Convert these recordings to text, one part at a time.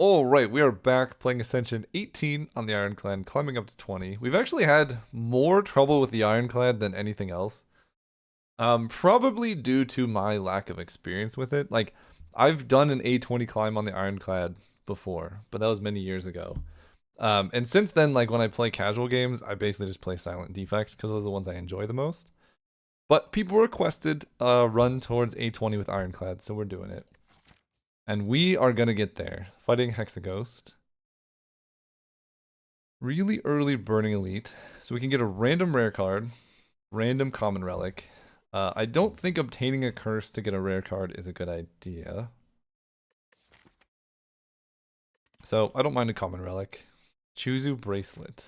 All right, we are back playing Ascension 18 on the Ironclad, climbing up to 20. We've actually had more trouble with the Ironclad than anything else. Probably due to my lack of experience with it. Like, I've done an A20 climb on the Ironclad before, but that was many years ago. And since then, like when I play casual games, I basically just play Silent Defect because those are the ones I enjoy the most. But people requested a run towards A20 with Ironclad, so we're doing it. And we are gonna get there. Fighting Hexaghost. Really early Burning Elite. So we can get a random rare card, random common relic. I don't think obtaining a curse to get a rare card is a good idea. So I don't mind a common relic. Juzu Bracelet.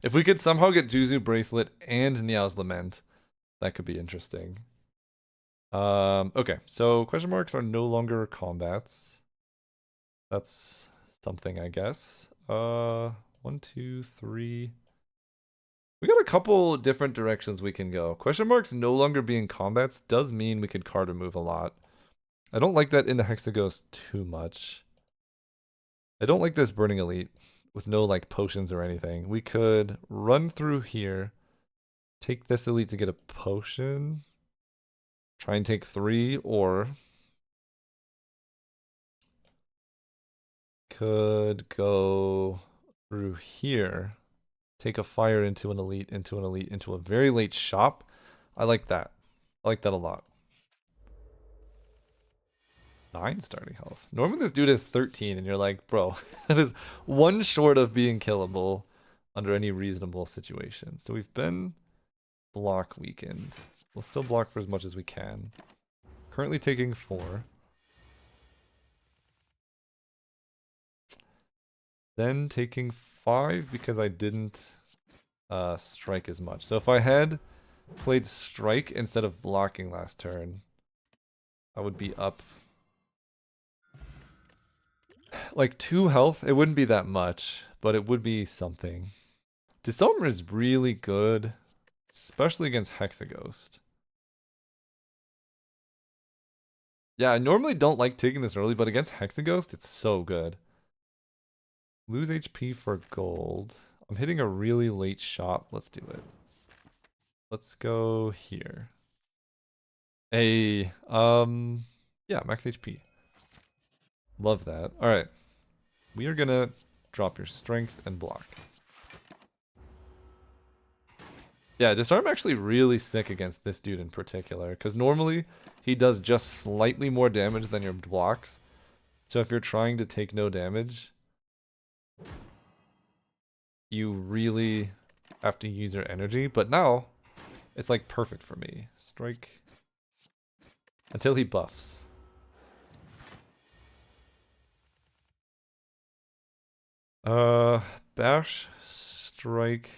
If we could somehow get Juzu Bracelet and Niao's Lament, that could be interesting. Okay, so question marks are no longer combats. That's something, I guess. 1, 2, 3. We got a couple different directions we can go. Question marks no longer being combats does mean we could card remove a lot. I don't like that in the Hexaghost too much. I don't like this Burning Elite with no like potions or anything. We could run through here, take this elite to get a potion, try and take 3, or could go through here, take a fire into an elite, into an elite, into a very late shop. I like that. I like that a lot. 9 starting health. Normally this dude has 13 and you're like, bro, that is one short of being killable under any reasonable situation. So we've been block weakened. We'll still block for as much as we can. Currently taking 4. Then taking 5 because I didn't strike as much. So if I had played strike instead of blocking last turn, I would be up like 2 health. It wouldn't be that much, but it would be something. Disarmor is really good, especially against Hexaghost. Yeah, I normally don't like taking this early, but against Hexaghost, it's so good. Lose HP for gold. I'm hitting a really late shot. Let's do it. Let's go here. Yeah, max HP. Love that. All right. We are gonna drop your strength and block. Yeah, disarm actually really sick against this dude in particular, because normally he does just slightly more damage than your blocks. So if you're trying to take no damage, you really have to use your energy. But now, it's like perfect for me. Strike until he buffs. Bash, strike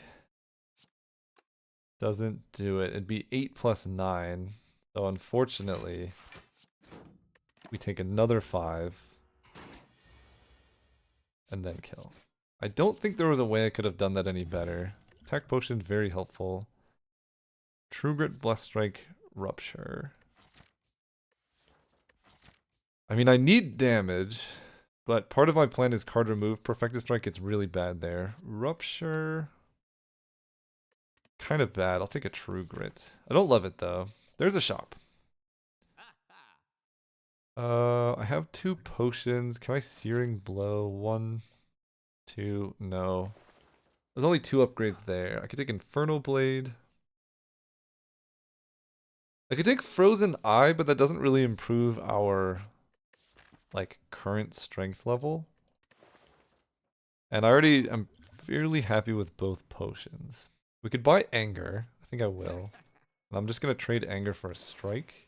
doesn't do it. It'd be 8 plus 9. So unfortunately, we take another 5 and then kill. I don't think there was a way I could have done that any better. Attack potion, very helpful. True Grit, Bless Strike, Rupture. I mean, I need damage, but part of my plan is card remove. Perfected Strike gets really bad there. Rupture, kind of bad. I'll take a True Grit. I don't love it though. There's a shop. I have 2 potions. Can I Searing Blow? 1, 2, no. There's only 2 upgrades there. I could take Infernal Blade. I could take Frozen Eye, but that doesn't really improve our like current strength level. And I already am fairly happy with both potions. We could buy Anger. I think I will. And I'm just gonna trade Anger for a strike.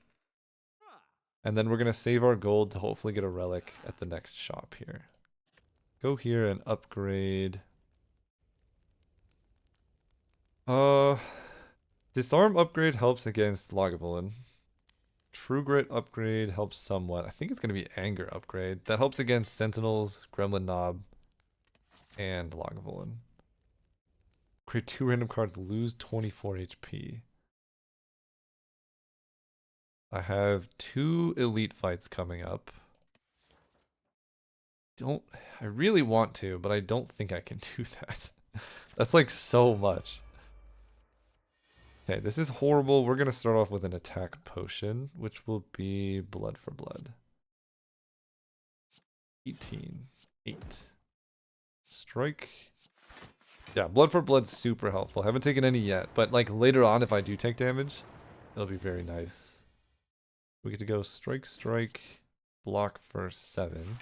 And then we're gonna save our gold to hopefully get a relic at the next shop here. Go here and upgrade. Disarm upgrade helps against Lagavulin. True Grit upgrade helps somewhat. I think it's gonna be Anger upgrade. That helps against Sentinels, Gremlin Knob, and Lagavulin. Create 2 random cards, lose 24 HP. I have 2 elite fights coming up. don't... I really want to, but I don't think I can do that. That's like so much. Okay, this is horrible. We're going to start off with an attack potion, which will be blood for blood. 18. 8. Strike. Yeah, blood for blood's super helpful. Haven't taken any yet, but like later on if I do take damage, it'll be very nice. We get to go strike, strike, block for 7.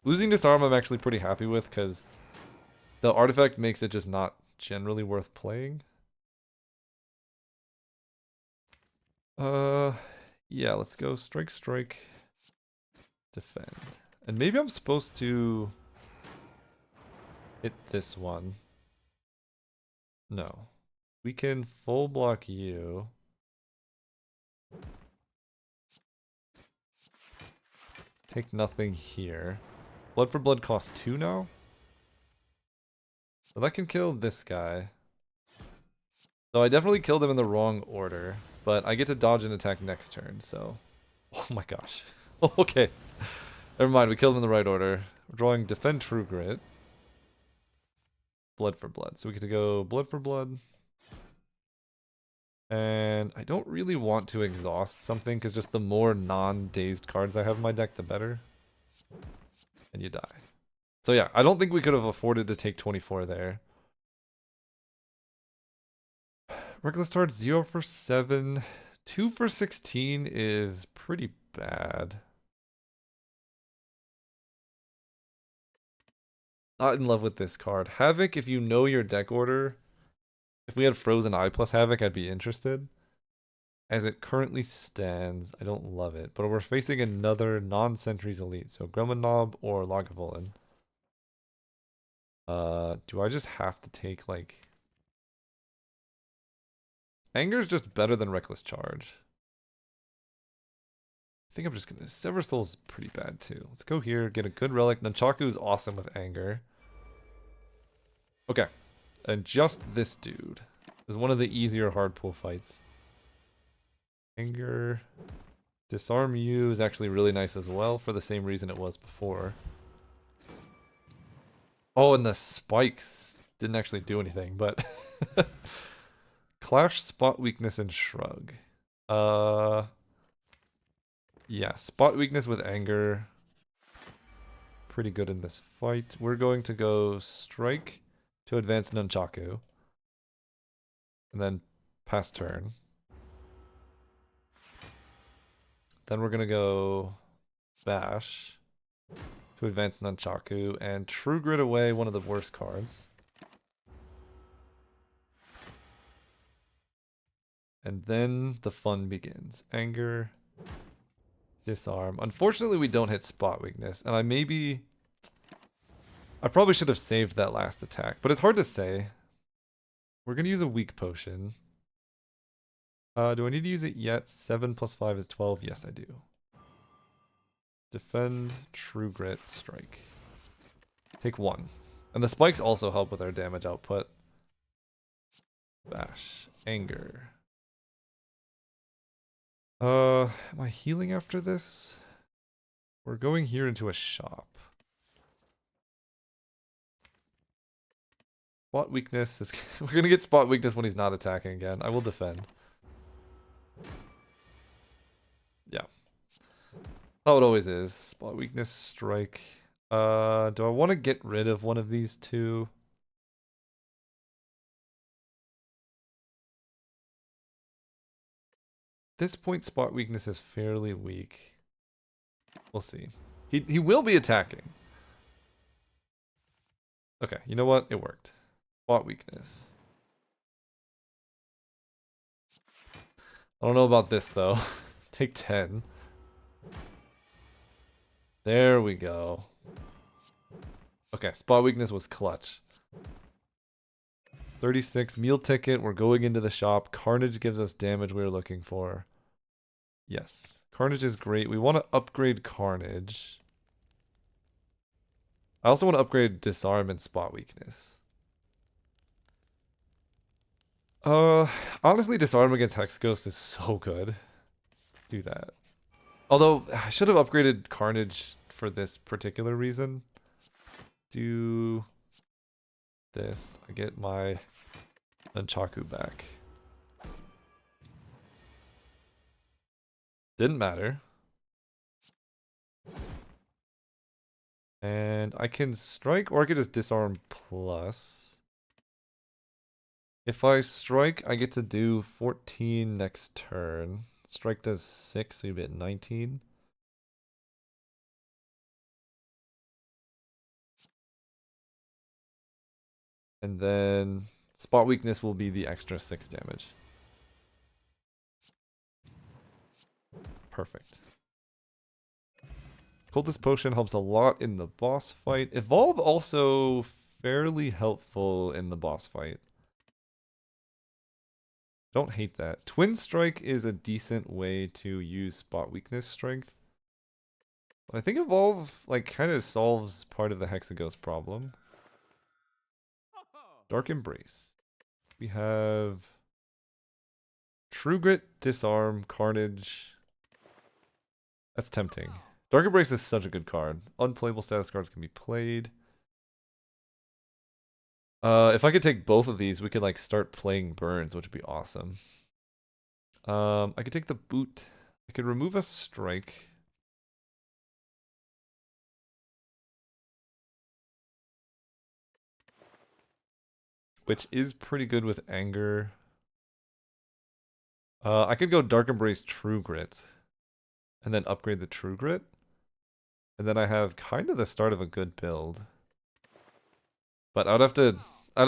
Losing disarm I'm actually pretty happy with because the artifact makes it just not generally worth playing. Yeah, let's go strike, strike, defend. And maybe I'm supposed to hit this one. No. We can full block you. Take nothing here. Blood for blood costs 2 now? So that can kill this guy. So I definitely killed him in the wrong order. But I get to dodge an attack next turn, so... Oh my gosh. Okay. Never mind, we killed him in the right order. We're drawing Defend True Grit. Blood for blood. So we get to go blood for blood. And I don't really want to exhaust something, because just the more non-dazed cards I have in my deck, the better. And you die. So yeah, I don't think we could have afforded to take 24 there. Reckless Charge 0 for 7. 2 for 16 is pretty bad. Not in love with this card. Havoc, if you know your deck order, if we had Frozen Eye plus Havoc, I'd be interested. As it currently stands, I don't love it. But we're facing another non-Sentries Elite. So Gremlin Knob or Lagavulin. Do I just have to take, like... Anger's just better than Reckless Charge. I think I'm just gonna... Sever Soul's pretty bad too. Let's go here, get a good relic. Nunchaku is awesome with Anger. Okay. And just this dude is one of the easier hard pull fights. Anger. Disarm you is actually really nice as well for the same reason it was before. Oh, and the spikes didn't actually do anything, but... Clash, Spot Weakness, and Shrug. Yeah, Spot Weakness with Anger. Pretty good in this fight. We're going to go Strike to advance Nunchaku. And then pass turn. Then we're going to go Bash to advance Nunchaku. And True Grit away, one of the worst cards. And then the fun begins. Anger, disarm. Unfortunately, we don't hit Spot Weakness. And I probably should have saved that last attack. But it's hard to say. We're going to use a weak potion. Do I need to use it yet? 7 plus 5 is 12. Yes, I do. Defend, True Grit, Strike. Take 1. And the spikes also help with our damage output. Bash. Anger. Am I healing after this? We're going here into a shop. Spot Weakness is... We're gonna get Spot Weakness when he's not attacking again. I will defend. Yeah. How it always is. Spot Weakness, Strike. Do I want to get rid of one of these two? This point, Spot Weakness is fairly weak. We'll see. He will be attacking. Okay, you know what? It worked. Spot Weakness. I don't know about this, though. Take 10. There we go. Okay, Spot Weakness was clutch. 36, meal ticket, we're going into the shop. Carnage gives us damage we were looking for. Yes, Carnage is great. We want to upgrade Carnage. I also want to upgrade Disarm and Spot Weakness. Honestly, Disarm against Hex Ghost is so good. Do that. Although, I should have upgraded Carnage for this particular reason. Do this. I get my Nunchaku back. Didn't matter. And I can strike, or I could just disarm plus. If I strike, I get to do 14 next turn. Strike does 6, so you get 19. And then spot weakness will be the extra 6 damage. Perfect. Cultist Potion helps a lot in the boss fight. Evolve also fairly helpful in the boss fight. Don't hate that. Twin Strike is a decent way to use spot weakness strength. But I think Evolve like kind of solves part of the Hexaghost problem. Dark Embrace. We have True Grit, Disarm, Carnage. That's tempting. Dark Embrace is such a good card. Unplayable status cards can be played. If I could take both of these, we could like start playing burns, which would be awesome. I could take the boot. I could remove a strike. Which is pretty good with anger. I could go Dark Embrace True Grit. And then upgrade the True Grit. And then I have kind of the start of a good build. But I'd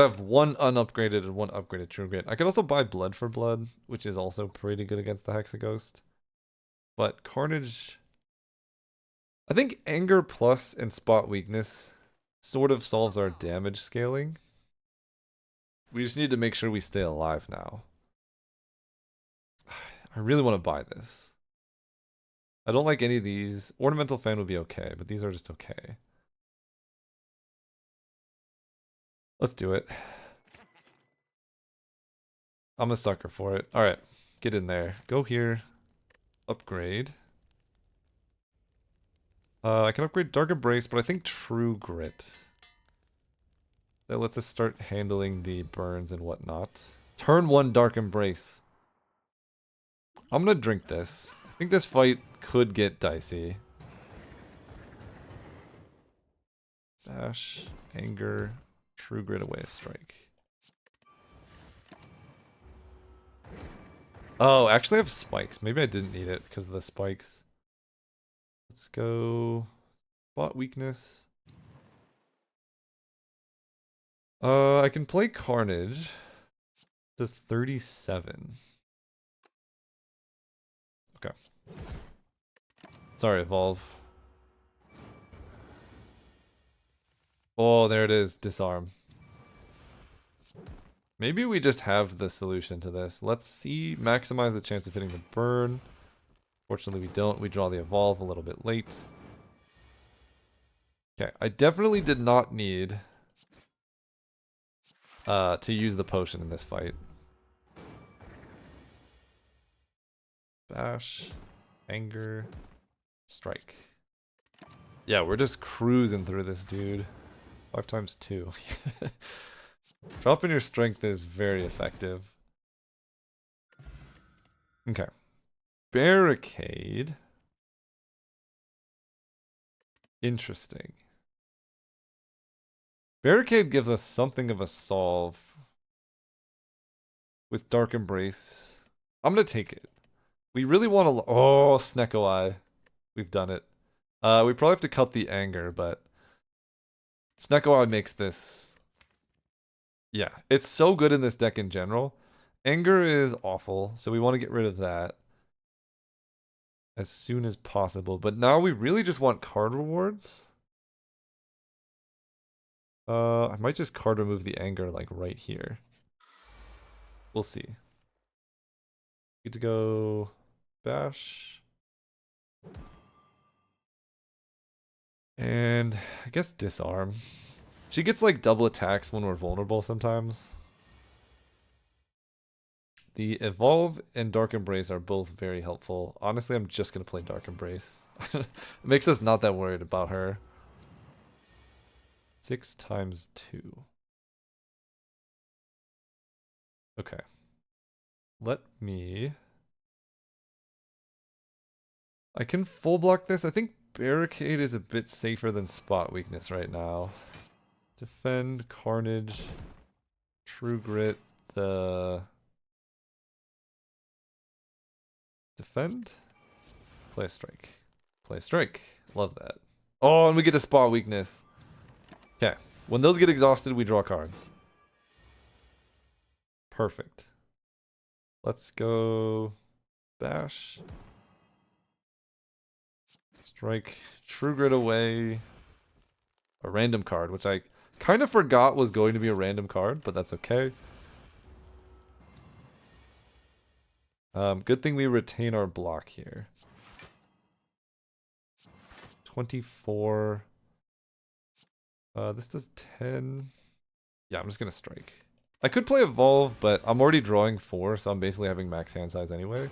have one unupgraded and one upgraded True Grit. I could also buy Blood for Blood, which is also pretty good against the Hexaghost. But Carnage... I think Anger Plus and Spot Weakness sort of solves our damage scaling. We just need to make sure we stay alive now. I really want to buy this. I don't like any of these. Ornamental Fan would be okay, but these are just okay. Let's do it. I'm a sucker for it. Alright, get in there. Go here. Upgrade. I can upgrade Dark Embrace, but I think True Grit. That lets us start handling the burns and whatnot. Turn 1 Dark Embrace. I'm gonna drink this. I think this fight could get dicey. Dash, Anger, True Grit away a strike. Oh, actually I have spikes. Maybe I didn't need it because of the spikes. Let's go spot weakness. I can play Carnage. Does 37. Okay. Sorry, Evolve. Oh, there it is. Disarm. Maybe we just have the solution to this. Let's see. Maximize the chance of hitting the burn. Fortunately, we don't. We draw the Evolve a little bit late. Okay, I definitely did not need to use the potion in this fight. Bash, Anger, Strike. Yeah, we're just cruising through this, dude. 5 times 2. Dropping your strength is very effective. Okay. Barricade. Interesting. Barricade gives us something of a solve with Dark Embrace. I'm gonna take it. We really want to... Oh, Snecko Eye. We've done it. We probably have to cut the Anger, but... Snecko Eye makes this... Yeah, it's so good in this deck in general. Anger is awful, so we want to get rid of that as soon as possible. But now we really just want card rewards. I might just card remove the Anger, like, right here. We'll see. Good to go... Bash. And I guess Disarm. She gets like double attacks when we're vulnerable sometimes. The Evolve and Dark Embrace are both very helpful. Honestly, I'm just going to play Dark Embrace. It makes us not that worried about her. 6 times 2. Okay. Let me... I can full block this. I think Barricade is a bit safer than Spot Weakness right now. Defend, Carnage, True Grit, the... Defend? Play a Strike. Play a Strike. Love that. Oh, and we get a Spot Weakness. Okay. When those get exhausted, we draw cards. Perfect. Let's go... Bash. Strike. True Grit away. A random card, which I kind of forgot was going to be a random card, but that's okay. Good thing we retain our block here. 24. This does 10. Yeah, I'm just gonna strike. I could play Evolve, but I'm already drawing 4, so I'm basically having max hand size anyway.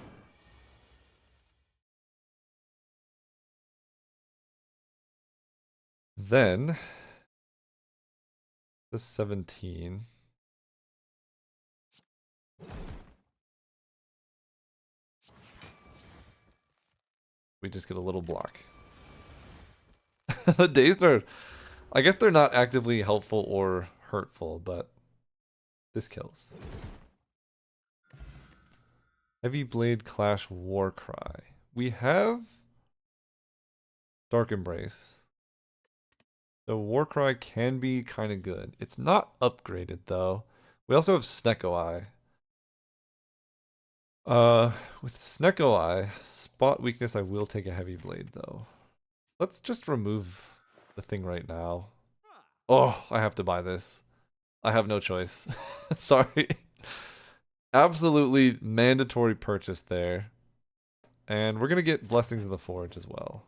Then, this 17. We just get a little block. The Dazed are, I guess they're not actively helpful or hurtful, but this kills. Heavy Blade Clash Warcry. We have Dark Embrace. The Warcry can be kind of good. It's not upgraded though. We also have Snecko Eye. With Snecko Eye, Spot Weakness, I will take a Heavy Blade though. Let's just remove the thing right now. Oh, I have to buy this. I have no choice. Sorry. Absolutely mandatory purchase there. And we're gonna get Blessings of the Forge as well.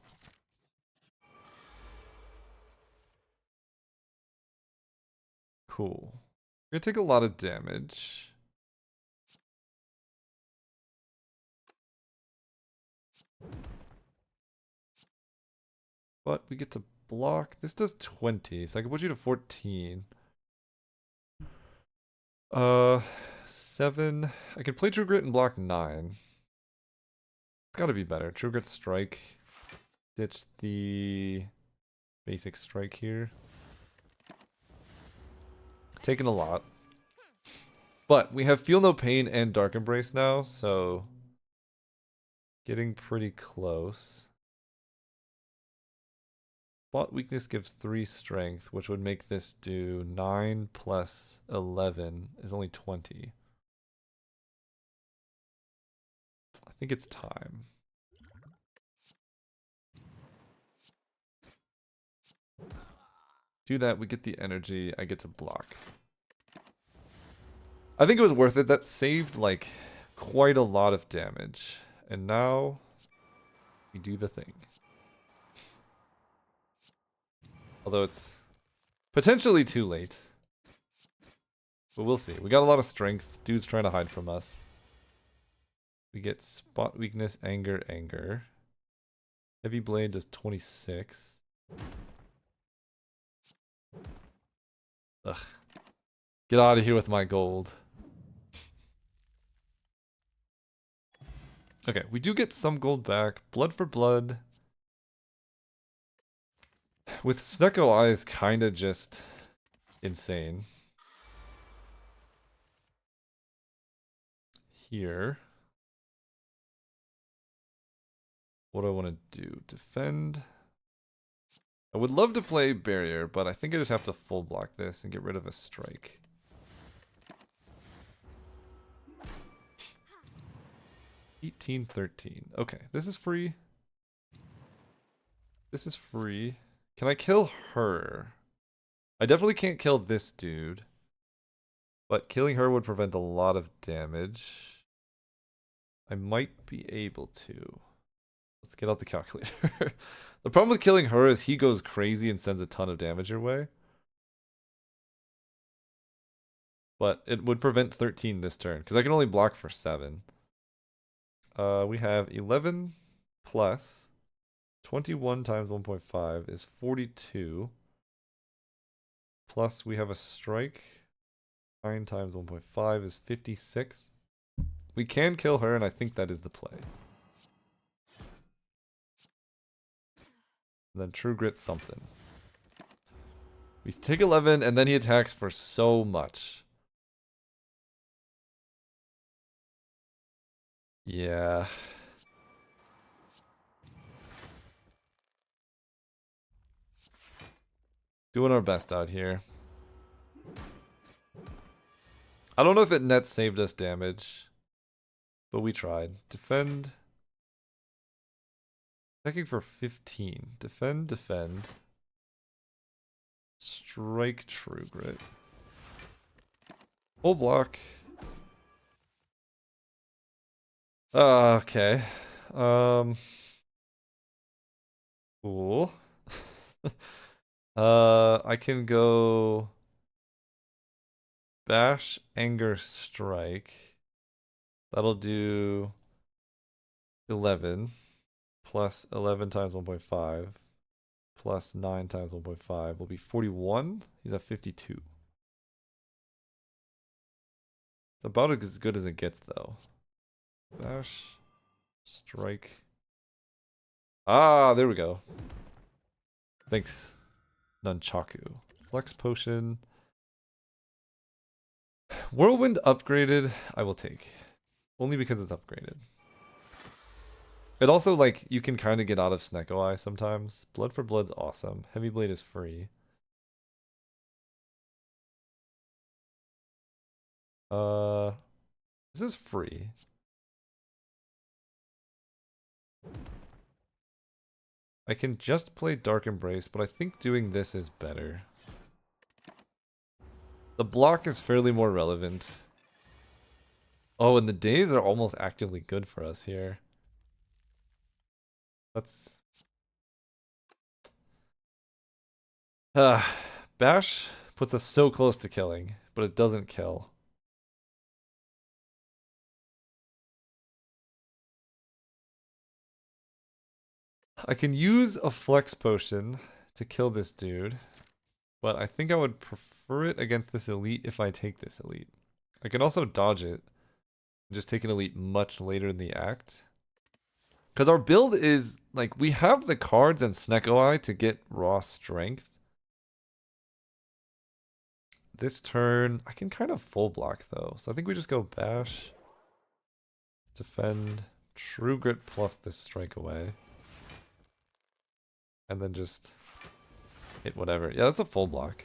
Cool. We're gonna take a lot of damage. But we get to block. This does 20, so I can put you to 14. 7. I can play True Grit and block 9. It's gotta be better. True Grit Strike. Ditch the basic strike here. Taking a lot. But we have Feel No Pain and Dark Embrace now, so getting pretty close. Spot Weakness gives 3 strength, which would make this do 9 plus 11 is only 20. I think it's time. Do that, we get the energy, I get to block. I think it was worth it. That saved like quite a lot of damage. And now we do the thing. Although it's potentially too late. But we'll see. We got a lot of strength. Dude's trying to hide from us. We get Spot Weakness, Anger, Anger. Heavy Blade does 26. Ugh. Get out of here with my gold. Okay, we do get some gold back. Blood for blood. With Snecko Eye is kind of just insane. Here. What do I want to do? Defend. I would love to play Barrier, but I think I just have to full block this and get rid of a strike. $18.13. Okay, this is free. This is free. Can I kill her? I definitely can't kill this dude. But killing her would prevent a lot of damage. I might be able to. Let's get out the calculator. The problem with killing her is he goes crazy and sends a ton of damage your way. But it would prevent 13 this turn, because I can only block for 7. We have 11 plus 21 times 1.5 is 42. Plus we have a strike. 9 times 1.5 is 56. We can kill her, and I think that is the play. And then True Grit something. We take 11, and then he attacks for so much. Yeah. Doing our best out here. I don't know if it net saved us damage, but we tried. Defend. Checking for 15. Defend, defend. Strike True Grit. Full block. Okay. Cool. I can go bash, anger, strike. That'll do 11 plus 11 times 1.5 plus 9 times 1.5 will be 41. He's at 52. About as good as it gets, though. Bash, strike. Ah, there we go. Thanks, Nunchaku. Flex potion. Whirlwind upgraded, I will take. Only because it's upgraded. It also, like, you can kind of get out of Snecko Eye sometimes. Blood for Blood's awesome. Heavy Blade is free. This is free. I can just play Dark Embrace, but I think doing this is better. The block is fairly more relevant. Oh, and the days are almost actively good for us here. Let's... Bash puts us so close to killing, but it doesn't kill. I can use a flex potion to kill this dude, but I think I would prefer it against this elite if I take this elite. I can also dodge it, just take an elite much later in the act. Because our build is, like, we have the cards and Snecko Eye to get raw strength. This turn, I can kind of full block though, so I think we just go bash, defend, True Grit plus this strike away. And then just hit whatever. Yeah, that's a full block.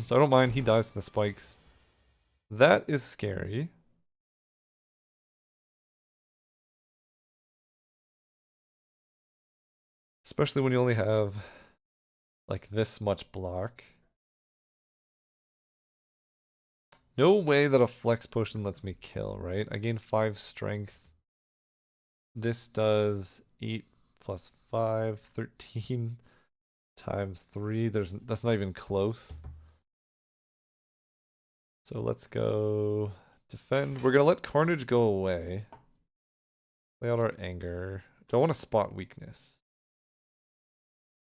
So I don't mind. He dies to the spikes. That is scary. Especially when you only have like this much block. No way that a flex potion lets me kill, right? I gain 5 strength. This does 8 plus 5, 13 times 3. That's not even close. So let's go defend. We're gonna let Carnage go away. Play out our anger. Do I want to spot weakness?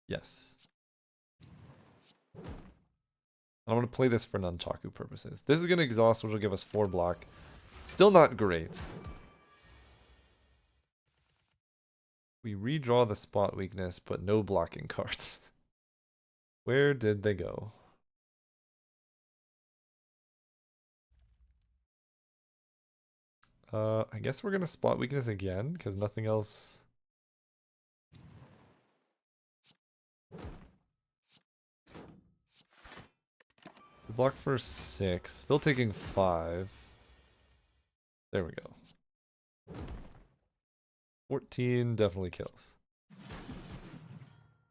Yes. I want to play this for Nunchaku purposes. This is gonna exhaust, which will give us 4 block. Still not great. We redraw the spot weakness, but no blocking cards. Where did they go? I guess we're gonna spot weakness again, because nothing else. We block for 6, still taking 5. There we go. 14 definitely kills.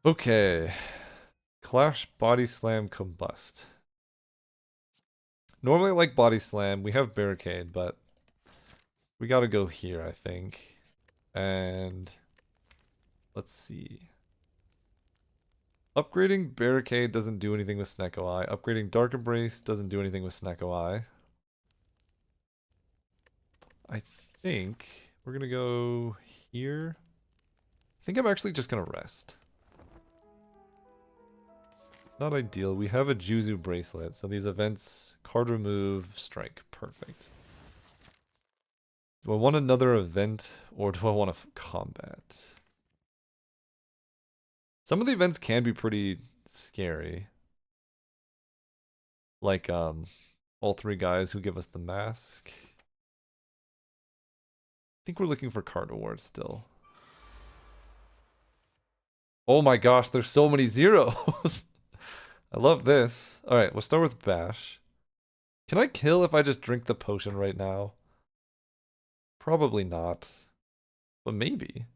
Okay. Clash, Body Slam, Combust. Normally I like Body Slam. We have Barricade, but we gotta go here, I think. And let's see. Upgrading Barricade doesn't do anything with Snecko Eye. Upgrading Dark Embrace doesn't do anything with Snecko Eye. I think we're gonna go here. I think I'm actually just gonna rest. Not ideal. We have a Juzu bracelet, so these events, card remove, strike. Perfect. Do I want another event, or do I want to combat? Some of the events can be pretty scary. Like, all three guys who give us the mask. I think we're looking for card awards still. Oh my gosh, there's so many zeros. I love this. Alright, we'll start with Bash. Can I kill if I just drink the potion right now? Probably not. But maybe.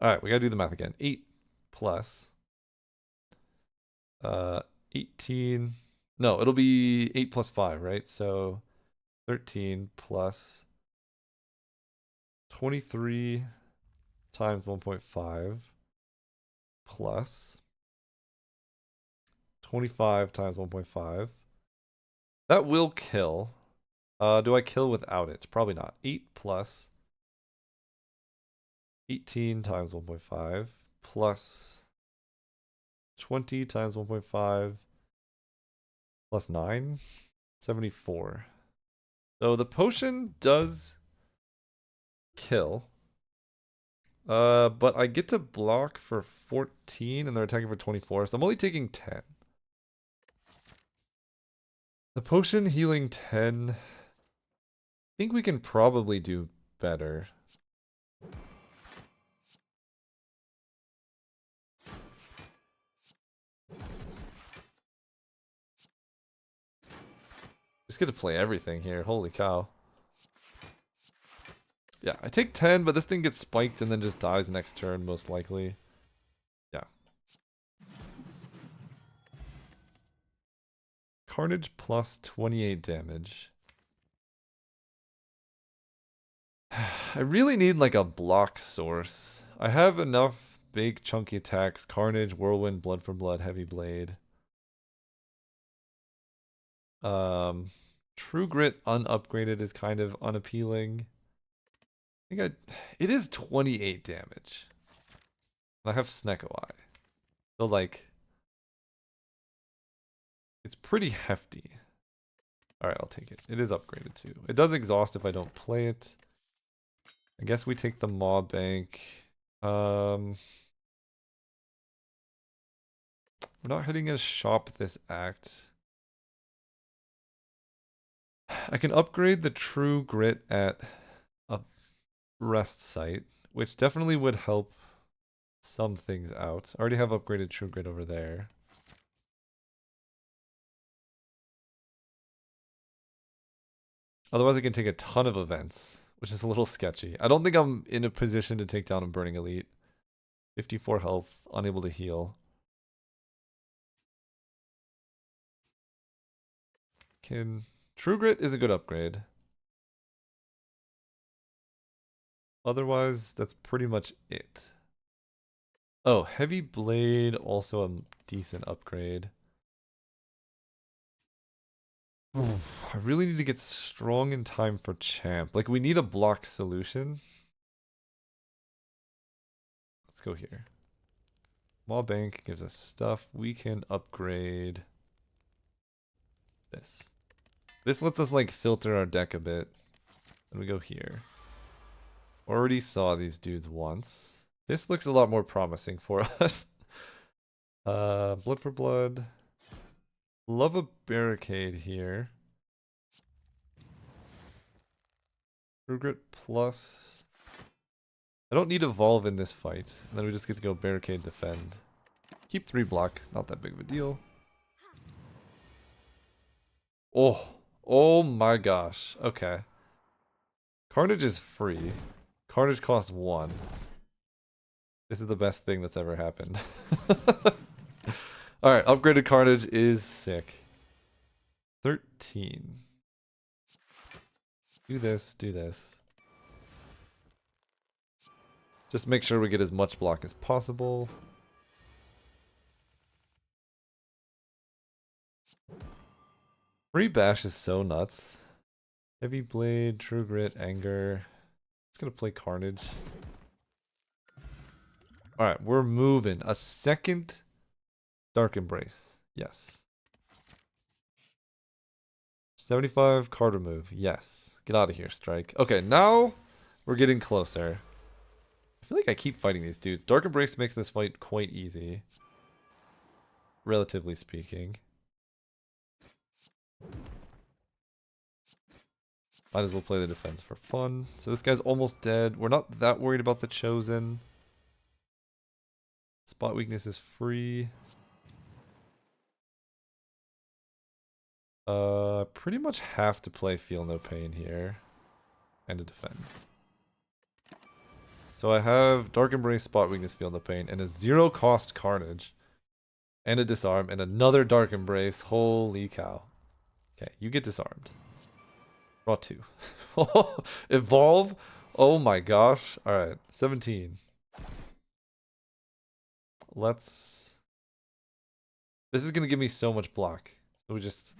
Alright, we gotta do the math again. 8 plus 18. No, it'll be 8 plus 5, right? So 13 plus 23 times 1.5 plus 25 times 1.5. That will kill. Do I kill without it? Probably not. 8 plus 18 times 1.5 plus 20 times 1.5 plus 9, 74. So the potion does kill. But I get to block for 14 and they're attacking for 24, so I'm only taking 10. The potion healing 10. I think we can probably do better. Just get to play everything here. Holy cow. Yeah, I take 10, but this thing gets spiked and then just dies next turn, most likely. Yeah. Carnage plus 28 damage. I really need like a block source. I have enough big chunky attacks. Carnage, Whirlwind, Blood for Blood, Heavy Blade. True Grit unupgraded is kind of unappealing. It is 28 damage. I have Snecko Eye. So like, it's pretty hefty. Alright, I'll take it. It is upgraded too. It does exhaust if I don't play it. I guess we take the Maw Bank. We're not hitting a shop this act. I can upgrade the True Grit at a rest site, which definitely would help some things out. I already have upgraded True Grit over there. Otherwise I can take a ton of events, which is a little sketchy. I don't think I'm in a position to take down a Burning Elite. 54 health, unable to heal. True Grit is a good upgrade. Otherwise, that's pretty much it. Oh, Heavy Blade, also a decent upgrade. Oof, I really need to get strong in time for champ. Like, we need a block solution. Let's go here. Maw Bank gives us stuff. We can upgrade this. This lets us, like, filter our deck a bit. And we go here. Already saw these dudes once. This looks a lot more promising for us. Blood for Blood. Love a barricade here. True Grit plus. I don't need Evolve in this fight. And then we just get to go barricade defend. Keep 3 block, not that big of a deal. Oh my gosh. Okay. Carnage is free. Carnage costs 1. This is the best thing that's ever happened. Alright, upgraded Carnage is sick. 13. Do this, do this. Just make sure we get as much block as possible. Free Bash is so nuts. Heavy Blade, True Grit, Anger. Just gonna play Carnage. Alright, we're moving. A second Dark Embrace. Yes. 75 card remove. Yes. Get out of here, Strike. Okay, now we're getting closer. I feel like I keep fighting these dudes. Dark Embrace makes this fight quite easy. Relatively speaking. Might as well play the defense for fun. So this guy's almost dead. We're not that worried about the Chosen. Spot weakness is free. Pretty much have to play Feel No Pain here. And to defend. So I have Dark Embrace, Spot Weakness, Feel No Pain, and a 0-cost Carnage. And a Disarm, and another Dark Embrace. Holy cow. Okay, you get disarmed. Draw 2. Evolve? Oh my gosh. Alright, 17. Let's... This is gonna give me so much block. So we just...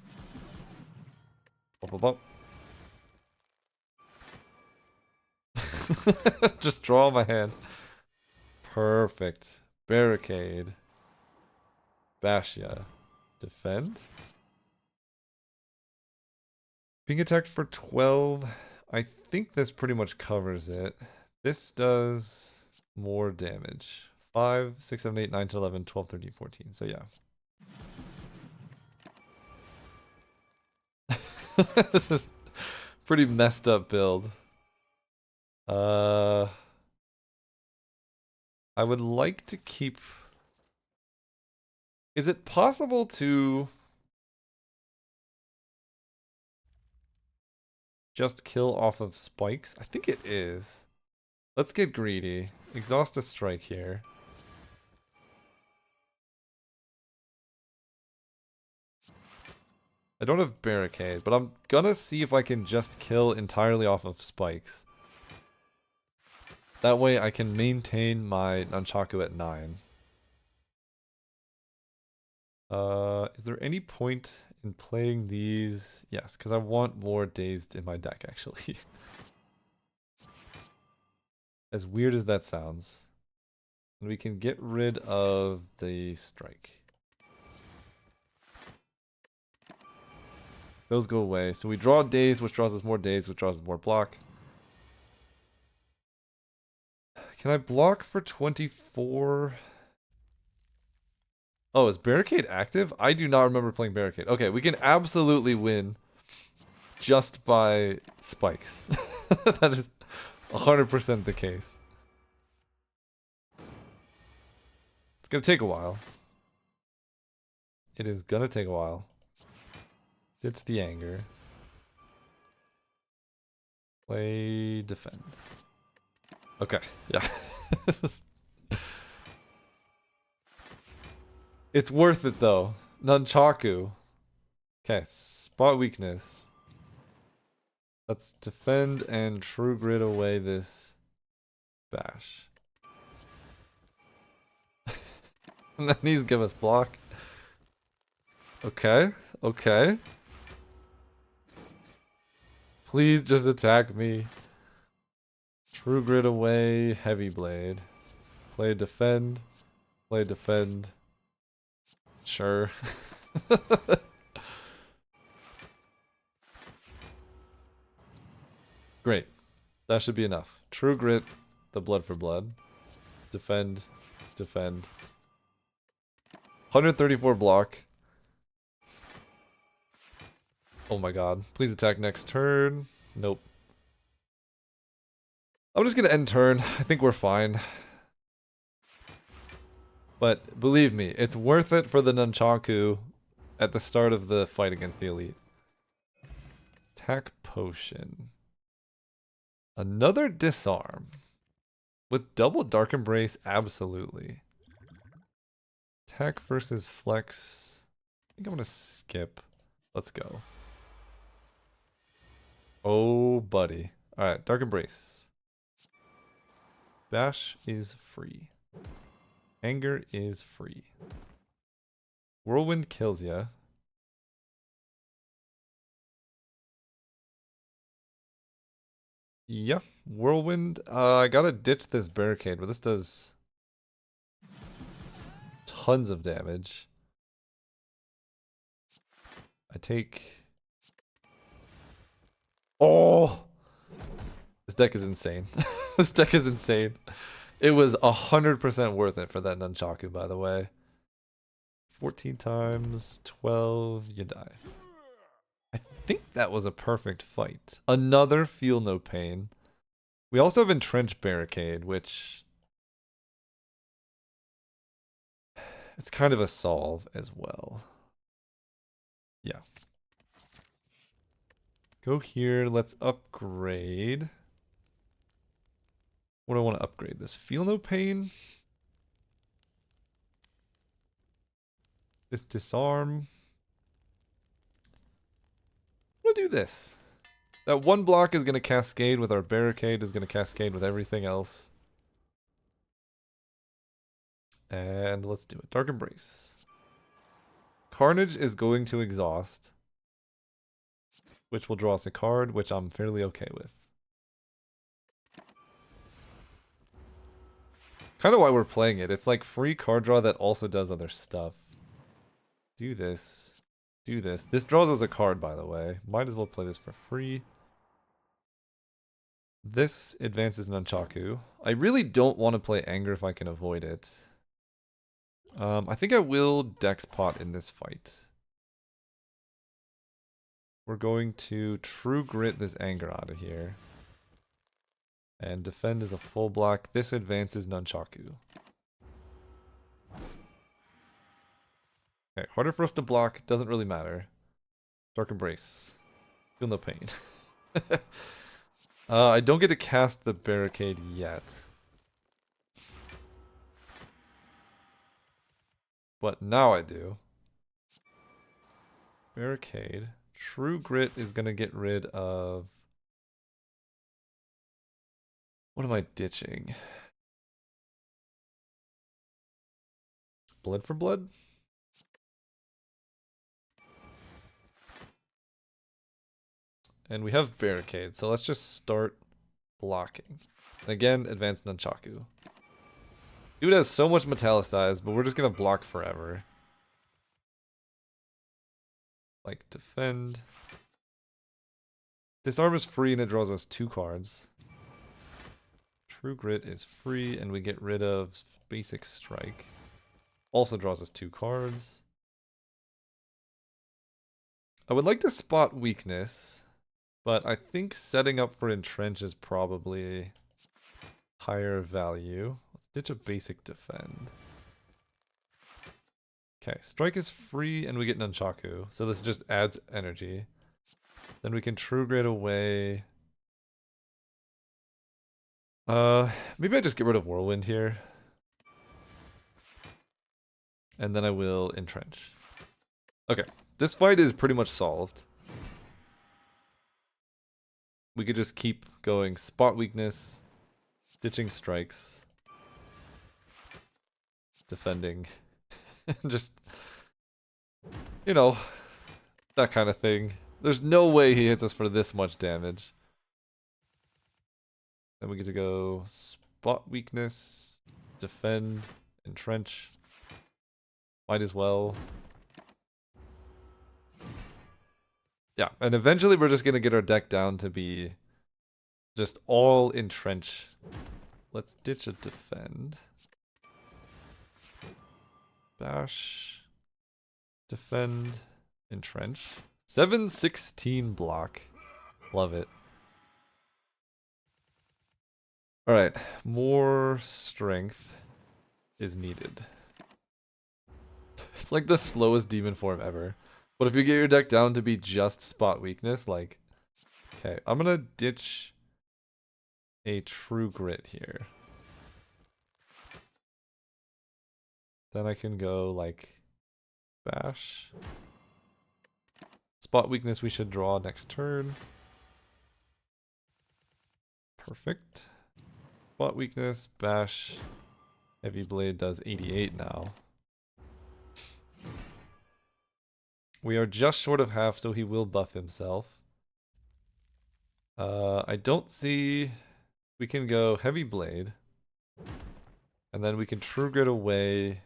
Just draw my hand. Perfect. Barricade. Bashia. Defend. Being attacked for 12. I think this pretty much covers it. This does more damage. 5, 6, 7, 8, 9 to 11, 12, 13, 14. So yeah. This is pretty messed up build. I would like to keep... Is it possible to just kill off of spikes? I think it is. Let's get greedy. Exhaust a strike here. I don't have barricade, but I'm gonna see if I can just kill entirely off of spikes. That way I can maintain my Nunchaku at 9. Is there any point in playing these? Yes, because I want more dazed in my deck, actually. As weird as that sounds. And we can get rid of the strike. Those go away. So we draw daze, which draws us more daze, which draws us more block. Can I block for 24? Oh, is Barricade active? I do not remember playing Barricade. Okay, we can absolutely win just by spikes. That is 100% the case. It's gonna take a while. It is gonna take a while. Ditch the anger. Play defend. Okay, yeah. It's worth it though. Nunchaku. Okay, spot weakness. Let's defend and true grid away this bash. And then these give us block. Okay, okay. Please just attack me. True grid away, heavy blade. Play defend. Play defend. Sure. Great. That should be enough. True grit, the blood for blood. Defend, defend. 134 block. Oh my god. Please attack next turn. Nope. I'm just gonna end turn. I think we're fine. But believe me, it's worth it for the Nunchaku at the start of the fight against the elite. Attack potion. Another disarm. With double dark embrace, absolutely. Attack versus flex. I think I'm gonna skip. Let's go. Oh, buddy. Alright, dark embrace. Bash is free. Anger is free. Whirlwind kills ya. Yeah, Whirlwind. I gotta ditch this barricade, but this does tons of damage. I take... Oh! This deck is insane. This deck is insane. It was 100% worth it for that Nunchaku, by the way. 14 times, 12, you die. I think that was a perfect fight. Another Feel No Pain. We also have Entrenched Barricade, which... it's kind of a solve as well. Yeah. Go here, let's upgrade. What do I want to upgrade this? Feel No Pain? This Disarm? I'm gonna do this. That one block is gonna cascade with our Barricade, is gonna cascade with everything else. And let's do it. Dark Embrace. Carnage is going to exhaust, which will draw us a card, which I'm fairly okay with. Kind of why we're playing it. It's like free card draw that also does other stuff. Do this. Do this. This draws us a card, by the way. Might as well play this for free. This advances Nunchaku. I really don't want to play Anger if I can avoid it. I think I will Dex Pot in this fight. We're going to True Grit this Anger out of here. And Defend is a full block. This advances Nunchaku. Okay, harder for us to block. Doesn't really matter. Dark Embrace. Feel No Pain. I don't get to cast the Barricade yet. But now I do. Barricade. True Grit is going to get rid of... what am I ditching? Blood for Blood? And we have Barricade, so let's just start blocking. And again, advance Nunchaku. Dude has so much Metallicized, but we're just gonna block forever. Like, Defend. Disarm is free and it draws us 2 cards. True Grit is free and we get rid of Basic Strike. Also draws us 2 cards. I would like to spot Weakness, but I think setting up for Entrench is probably higher value. Let's ditch a Basic Defend. Okay, Strike is free and we get Nunchaku, so this just adds energy. Then we can True Grit away. Maybe I just get rid of Whirlwind here. And then I will Entrench. Okay, this fight is pretty much solved. We could just keep going Spot Weakness, ditching Strikes, defending, just, you know, that kind of thing. There's no way he hits us for this much damage. Then we get to go Spot Weakness, Defend, Entrench. Might as well. Yeah, and eventually we're just going to get our deck down to be just all Entrench. Let's ditch a Defend. Bash. Defend. Entrench. 716 block. Love it. Alright, more strength is needed. It's like the slowest demon form ever. But if you get your deck down to be just Spot Weakness, like... okay, I'm gonna ditch a True Grit here. Then I can go, like, Bash. Spot Weakness we should draw next turn. Perfect. Spot Weakness, Bash. Heavy Blade does 88 now. We are just short of half, so he will buff himself. I don't see... we can go Heavy Blade. And then we can True Grit away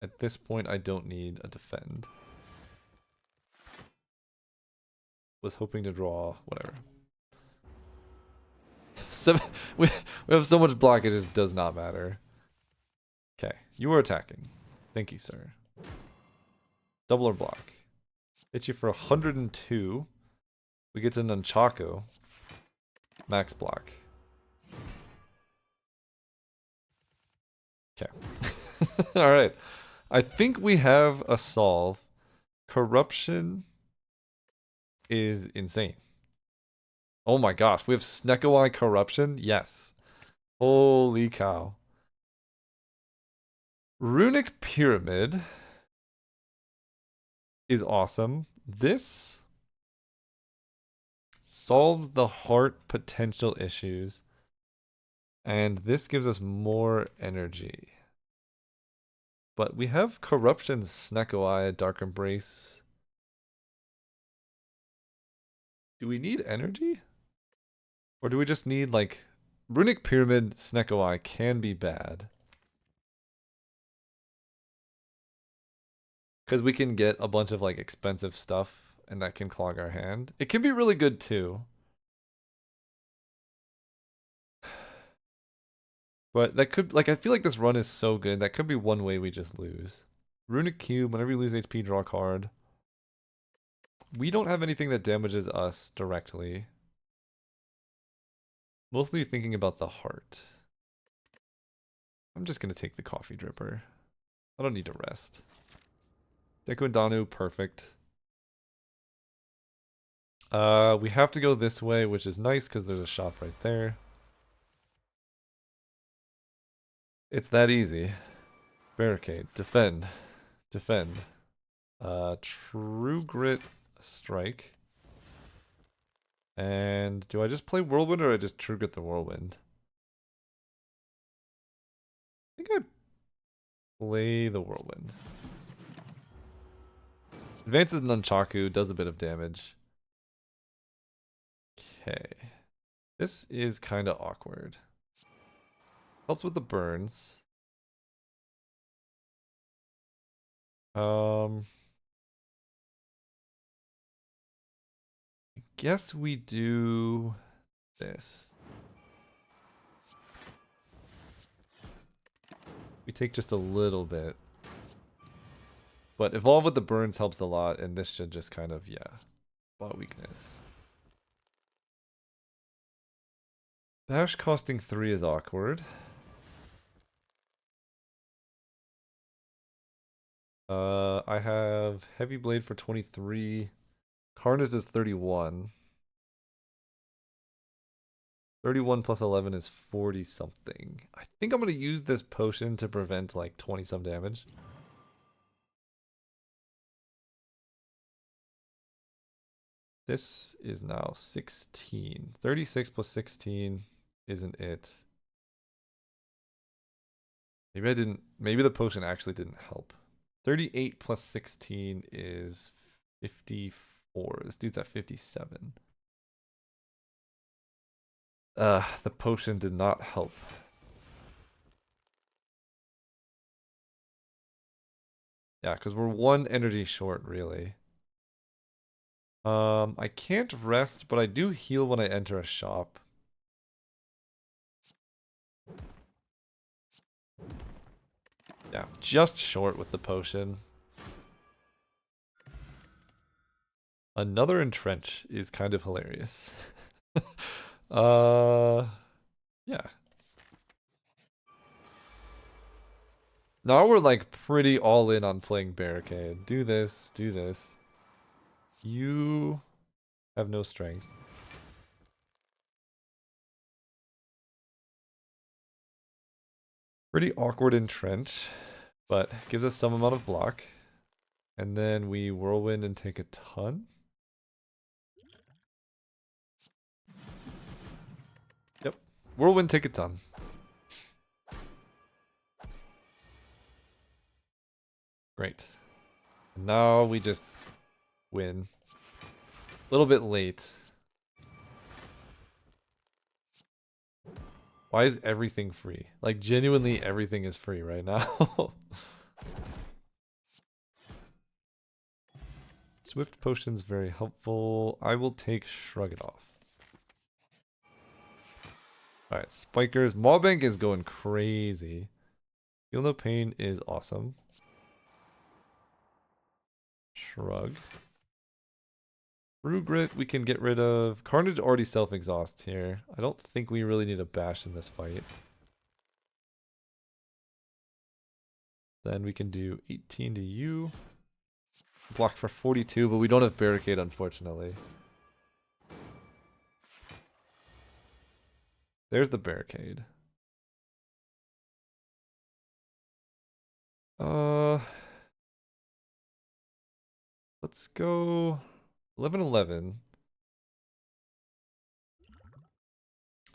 At this point, I don't need a defend. Was hoping to draw whatever. We have so much block, it just does not matter. Okay, you are attacking. Thank you, sir. Double or block. Hit you for 102. We get to Nunchaku. Max block. Okay. Alright. I think we have a solve. Corruption is insane. Oh my gosh, we have Snecko corruption? Yes. Holy cow. Runic Pyramid is awesome. This solves the heart potential issues. And this gives us more energy. But we have Corruption, Snecko, Dark Embrace. Do we need energy? Or do we just need, like... Runic Pyramid, Snecko can be bad. Because we can get a bunch of, like, expensive stuff, and that can clog our hand. It can be really good, too. But that could, like, I feel like this run is so good. That could be one way we just lose. Runic Cube, whenever you lose HP, draw a card. We don't have anything that damages us directly. Mostly thinking about the heart. I'm just going to take the coffee dripper. I don't need to rest. Deku and Danu, perfect. We have to go this way, which is nice because there's a shop right there. It's that easy. Barricade. Defend. Defend. True Grit, Strike. And do I just play Whirlwind or I just True Grit the Whirlwind? I think I play the Whirlwind. Advances Nunchaku, does a bit of damage. Okay. This is kind of awkward. Helps with the burns. I guess we do this. We take just a little bit. But Evolve with the burns helps a lot, and this should just kind of, yeah, spot weakness. Bash costing 3 is awkward. I have Heavy Blade for 23. Carnage is 31. 31 plus 11 is 40 something. I think I'm going to use this potion to prevent like 20 some damage. This is now 16. 36 plus 16 isn't it. Maybe the potion actually didn't help. 38 plus 16 is 54. This dude's at 57. The potion did not help. Yeah, because we're 1 energy short, really. I can't rest, but I do heal when I enter a shop. Yeah, just short with the potion. Another entrench is kind of hilarious. Yeah. Now we're like pretty all in on playing barricade. Do this, do this. You have no strength. Pretty awkward entrench, but gives us some amount of block. And then we whirlwind and take a ton. Yep. Whirlwind, take a ton. Great. Now we just win. A little bit late. Why is everything free? Like, genuinely everything is free right now. Swift Potion's very helpful. I will take Shrug It Off. Alright, Spikers. Maw-Bank is going crazy. Feel No Pain is awesome. Shrug. True Grit we can get rid of. Carnage already self-exhausts here. I don't think we really need a bash in this fight. Then we can do 18 to you. Block for 42, but we don't have Barricade, unfortunately. There's the Barricade. Let's go 11-11.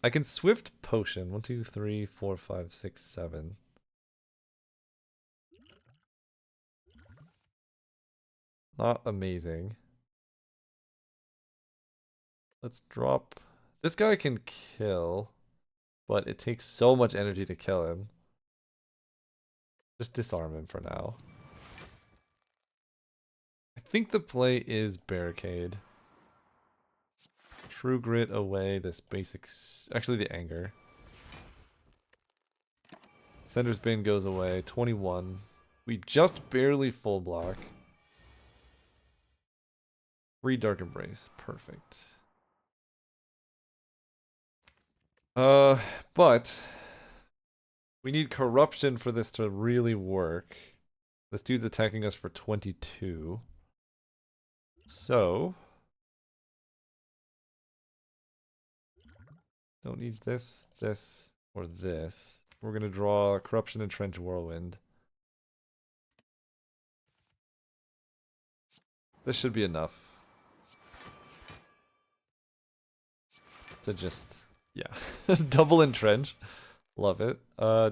I can Swift Potion. 1, 2, 3, 4, 5, 6, 7. Not amazing. Let's drop. This guy can kill, but it takes so much energy to kill him. Just disarm him for now. I think the play is Barricade. True Grit away this basics. Actually, the Anger. Sender's Bane goes away. 21. We just barely full block. Free Dark Embrace. Perfect. But we need Corruption for this to really work. This dude's attacking us for 22. So don't need this, this, or this. We're gonna draw Corruption and Trench Whirlwind. This should be enough to just, yeah, double entrench. Love it.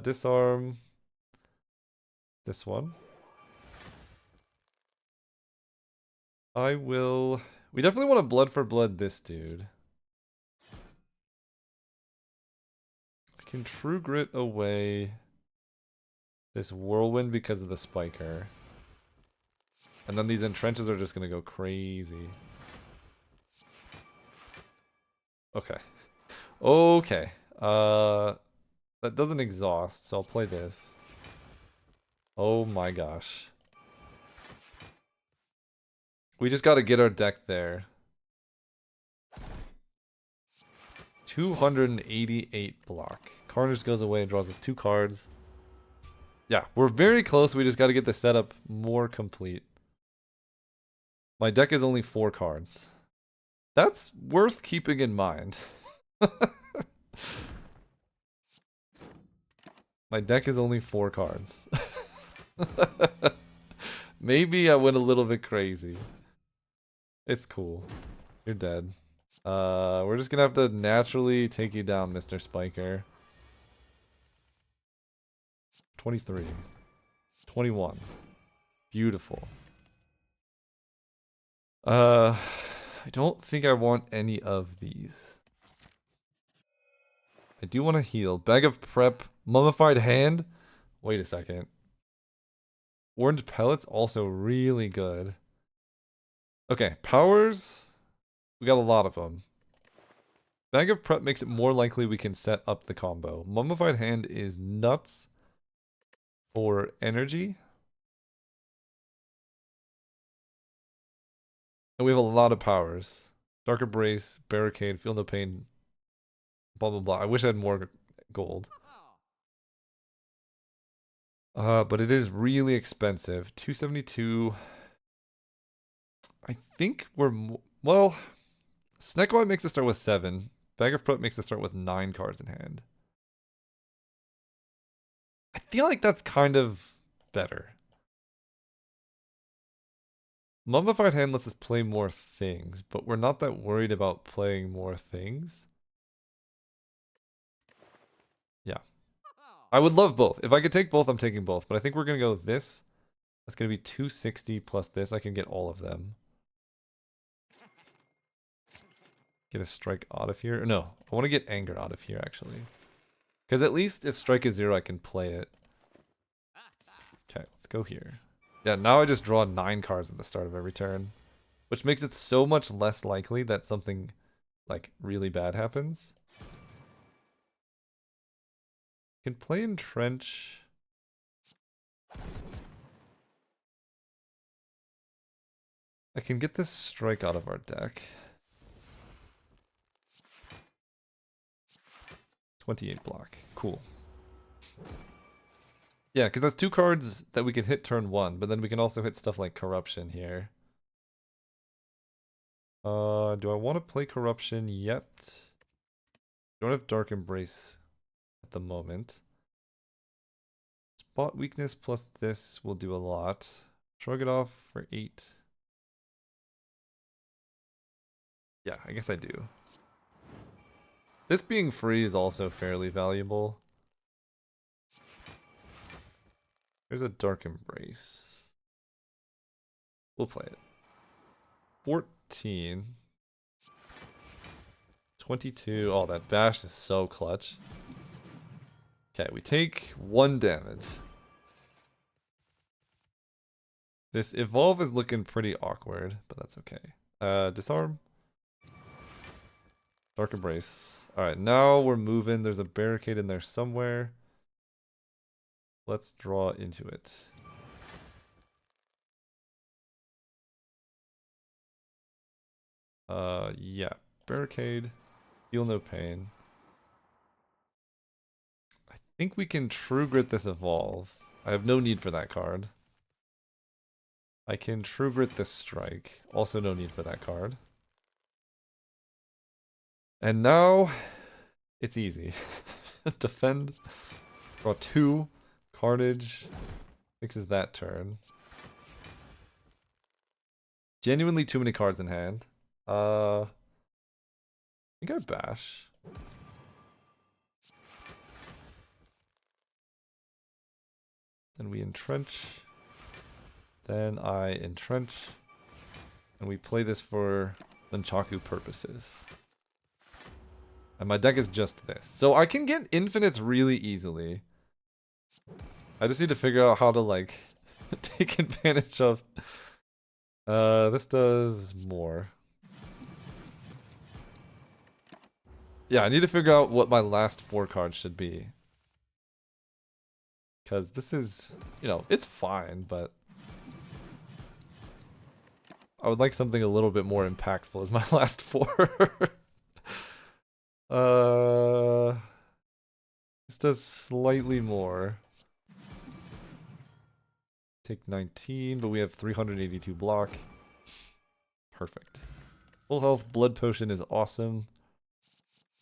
Disarm this one. I will. We definitely want to blood for blood this dude. I can True Grit away this Whirlwind because of the Spiker. And then these entrenches are just gonna go crazy. Okay. Okay. That doesn't exhaust, so I'll play this. Oh my gosh. We just gotta get our deck there. 288 block. Carnage goes away and draws us 2 cards. Yeah, we're very close. We just gotta get the setup more complete. My deck is only 4 cards. That's worth keeping in mind. My deck is only 4 cards. Maybe I went a little bit crazy. It's cool. You're dead. We're just gonna have to naturally take you down, Mr. Spiker. 23. 21. Beautiful. I don't think I want any of these. I do want to heal. Bag of Prep. Mummified Hand. Wait a second. Orange Pellets also really good. Okay, powers. We got a lot of them. Bag of Prep makes it more likely we can set up the combo. Mummified Hand is nuts for energy. And we have a lot of powers. Dark Embrace, Barricade, Feel No Pain, blah blah blah. I wish I had more gold. But it is really expensive. 272. I think we're well. Snecko makes us start with 7. Bag of Prep makes us start with 9 cards in hand. I feel like that's kind of better. Mummified Hand lets us play more things, but we're not that worried about playing more things. Yeah. I would love both. If I could take both, I'm taking both. But I think we're going to go with this. That's going to be 260 plus this. I can get all of them. Get a Strike out of here. No, I want to get Anger out of here, actually. Because at least if Strike is 0, I can play it. Okay, let's go here. Yeah, now I just draw 9 cards at the start of every turn. which makes it so much less likely that something like really bad happens. Can play Entrench. I can get this strike out of our deck. 28 block. Cool. Yeah, because that's 2 cards that we can hit turn 1, but then we can also hit stuff like Corruption here. Do I want to play Corruption yet? Don't have Dark Embrace at the moment. Spot Weakness plus this will do a lot. Shrug it off for 8. Yeah, I guess I do. This being free is also fairly valuable. There's a Dark Embrace. We'll play it. 14. 22. Oh, that bash is so clutch. Okay, we take 1 damage. This evolve is looking pretty awkward, but that's okay. Disarm. Dark Embrace. Alright, now we're moving. There's a barricade in there somewhere. Let's draw into it. Yeah. Barricade. Feel no pain. I think we can True Grit this evolve. I have no need for that card. I can True Grit this strike. Also no need for that card. And now it's easy. Defend. Draw 2. Carnage. Fixes that turn. Genuinely too many cards in hand. I think I bash. Then we entrench. Then I entrench. And we play this for Nunchaku purposes. And my deck is just this. So I can get infinites really easily. I just need to figure out how to like take advantage of this does more. Yeah, I need to figure out what my last 4 cards should be. Because this is, you know, it's fine, but I would like something a little bit more impactful as my last 4. This does slightly more. Take 19, but we have 382 block. Perfect. Full health blood potion is awesome.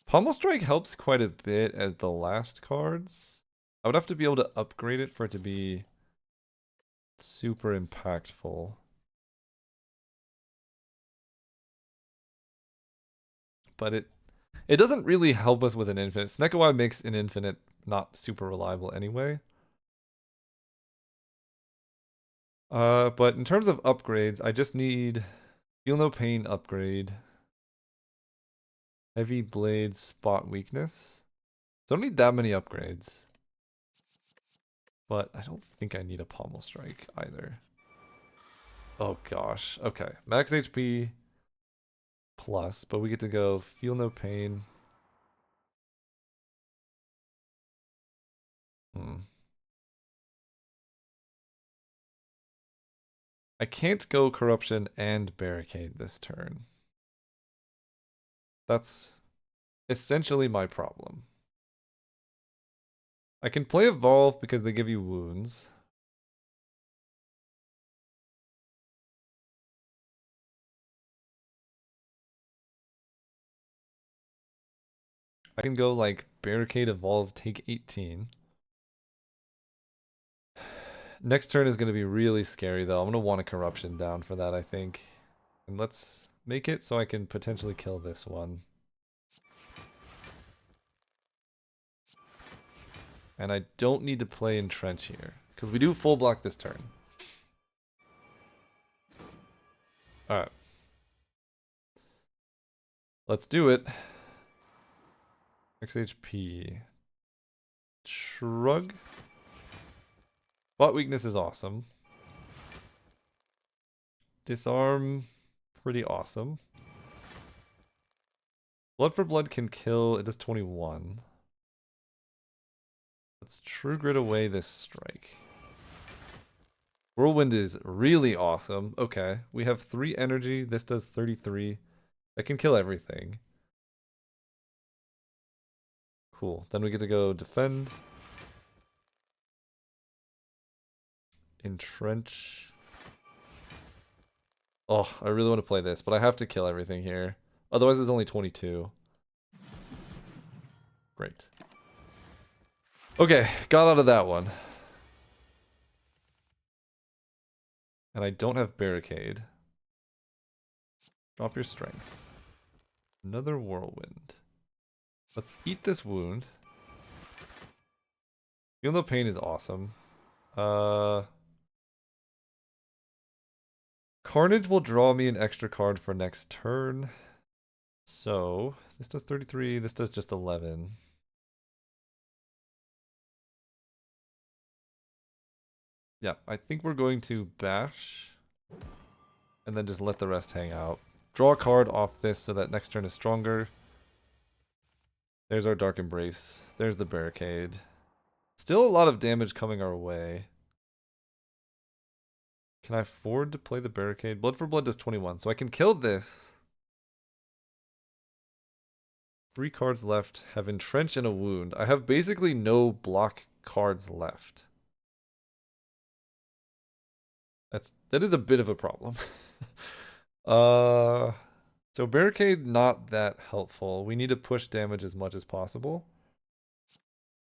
Pommel Strike helps quite a bit as the last cards. I would have to be able to upgrade it for it to be super impactful. But it doesn't really help us with an infinite. Snecko makes an infinite not super reliable anyway. But in terms of upgrades, I just need Feel No Pain upgrade. Heavy Blade Spot Weakness. So I don't need that many upgrades. But I don't think I need a Pommel Strike either. Oh gosh. Okay. Max HP plus, but we get to go Feel No Pain. I can't go Corruption and Barricade this turn. That's essentially my problem. I can play Evolve because they give you wounds. I can go like Barricade, Evolve, take 18. Next turn is going to be really scary though. I'm going to want a Corruption down for that, I think. And let's make it so I can potentially kill this one. And I don't need to play Entrench here, because we do full block this turn. Alright. Let's do it. XHP. Shrug. Spot Weakness is awesome. Disarm pretty awesome. Blood for Blood can kill, it does 21. Let's True Grit away this strike. Whirlwind is really awesome. Okay, we have 3 energy. This does 33. That can kill everything. Cool. Then we get to go defend. Entrench. Oh, I really want to play this, but I have to kill everything here. Otherwise, it's only 22. Great. Okay, got out of that one. And I don't have Barricade. Drop your strength. Another Whirlwind. Let's eat this wound. Feel no pain is awesome. Carnage will draw me an extra card for next turn. So, this does 33, this does just 11. Yeah, I think we're going to bash. And then just let the rest hang out. Draw a card off this so that next turn is stronger. There's our Dark Embrace. There's the Barricade. Still a lot of damage coming our way. Can I afford to play the Barricade? Blood for Blood does 21, so I can kill this. 3 cards left. Have Entrench and a Wound. I have basically no block cards left. That is a bit of a problem. So Barricade not that helpful. We need to push damage as much as possible.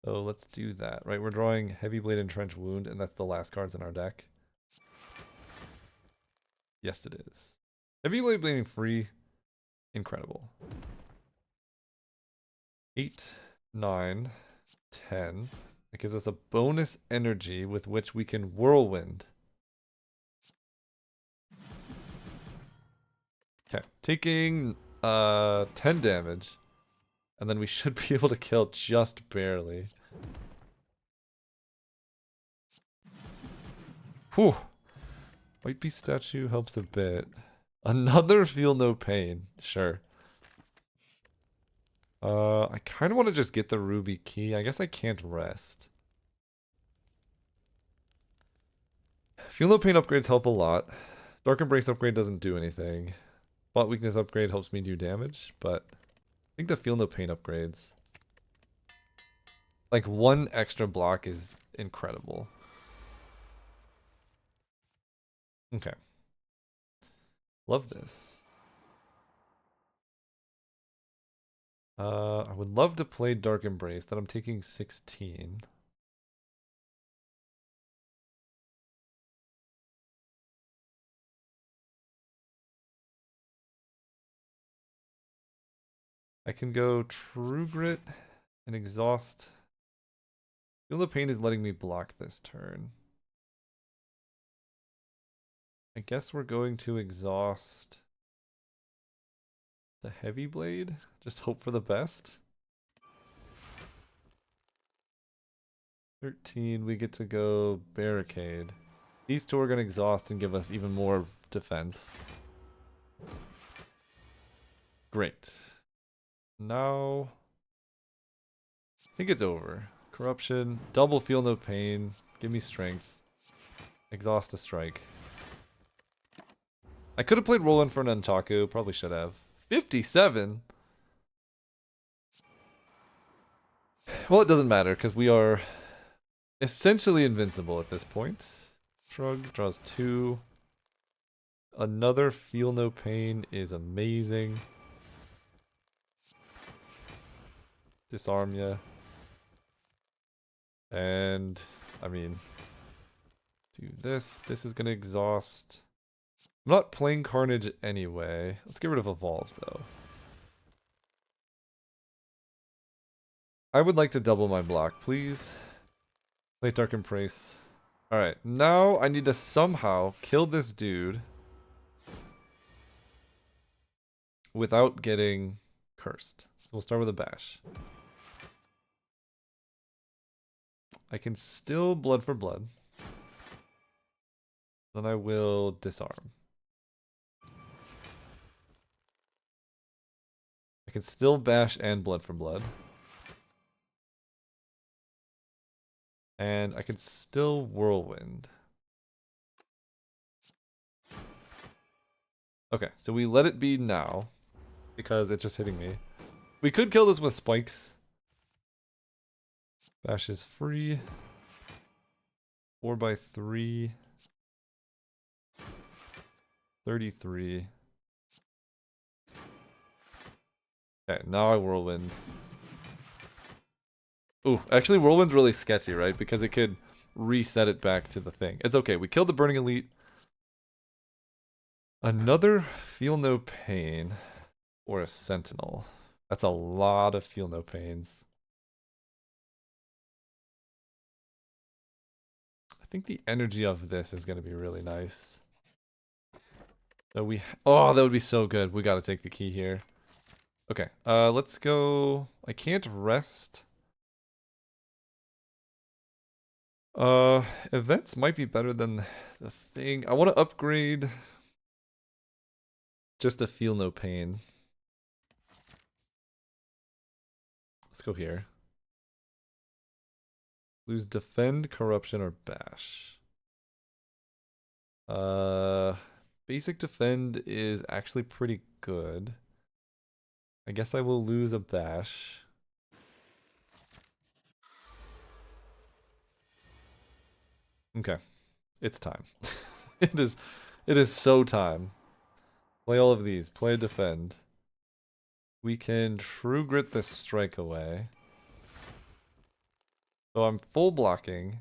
So let's do that. Right, we're drawing Heavy Blade and Trench Wound, and that's the last cards in our deck. Yes, it is. Heavy Blade being free, incredible. 8, 9, 10. That gives us a bonus energy with which we can Whirlwind. Okay, taking 10 damage. And then we should be able to kill just barely. Whew. White Beast statue helps a bit. Another Feel No Pain. Sure. I kind of want to just get the ruby key. I guess I can't rest. Feel No Pain upgrades help a lot. Dark Embrace upgrade doesn't do anything. Spot Weakness upgrade helps me do damage, but I think the Feel No Pain upgrades. Like 1 extra block is incredible. Okay. Love this. I would love to play Dark Embrace, that I'm taking 16. I can go True Grit and Exhaust. Feel the Pain is letting me block this turn. I guess we're going to Exhaust the Heavy Blade. Just hope for the best. 13, we get to go Barricade. These 2 are going to exhaust and give us even more defense. Great. Now, I think it's over. Corruption, double Feel No Pain, give me strength. Exhaust a strike. I could have played Roland for an Nunchaku, probably should have. 57? Well, it doesn't matter, because we are essentially invincible at this point. Shrug, draws 2. Another Feel No Pain is amazing. Disarm ya. And, I mean, do this. This is going to exhaust. I'm not playing Carnage anyway. Let's get rid of Evolve, though. I would like to double my block, please. Play Dark Embrace. Alright, now I need to somehow kill this dude without getting cursed. So we'll start with a bash. I can still Blood for Blood. Then I will disarm. can still bash and blood for blood. And I can still whirlwind. Okay, so we let it be now. Because it's just hitting me. We could kill this with spikes. Bash is free. 4x3. 33. Okay, now I whirlwind. Ooh, actually whirlwind's really sketchy, right? Because it could reset it back to the thing. It's okay, we killed the Burning Elite. Another Feel No Pain. Or a Sentinel. That's a lot of Feel No Pains. I think the energy of this is going to be really nice. So oh, that would be so good. We got to take the key here. Okay, let's go. I can't rest. Events might be better than the thing. I want to upgrade just to Feel No Pain. Let's go here. Lose Defend, Corruption, or Bash. Basic Defend is actually pretty good. I guess I will lose a Bash. Okay. It's time. It is so time. Play all of these. Play Defend. We can True Grit this strike away. So I'm full blocking.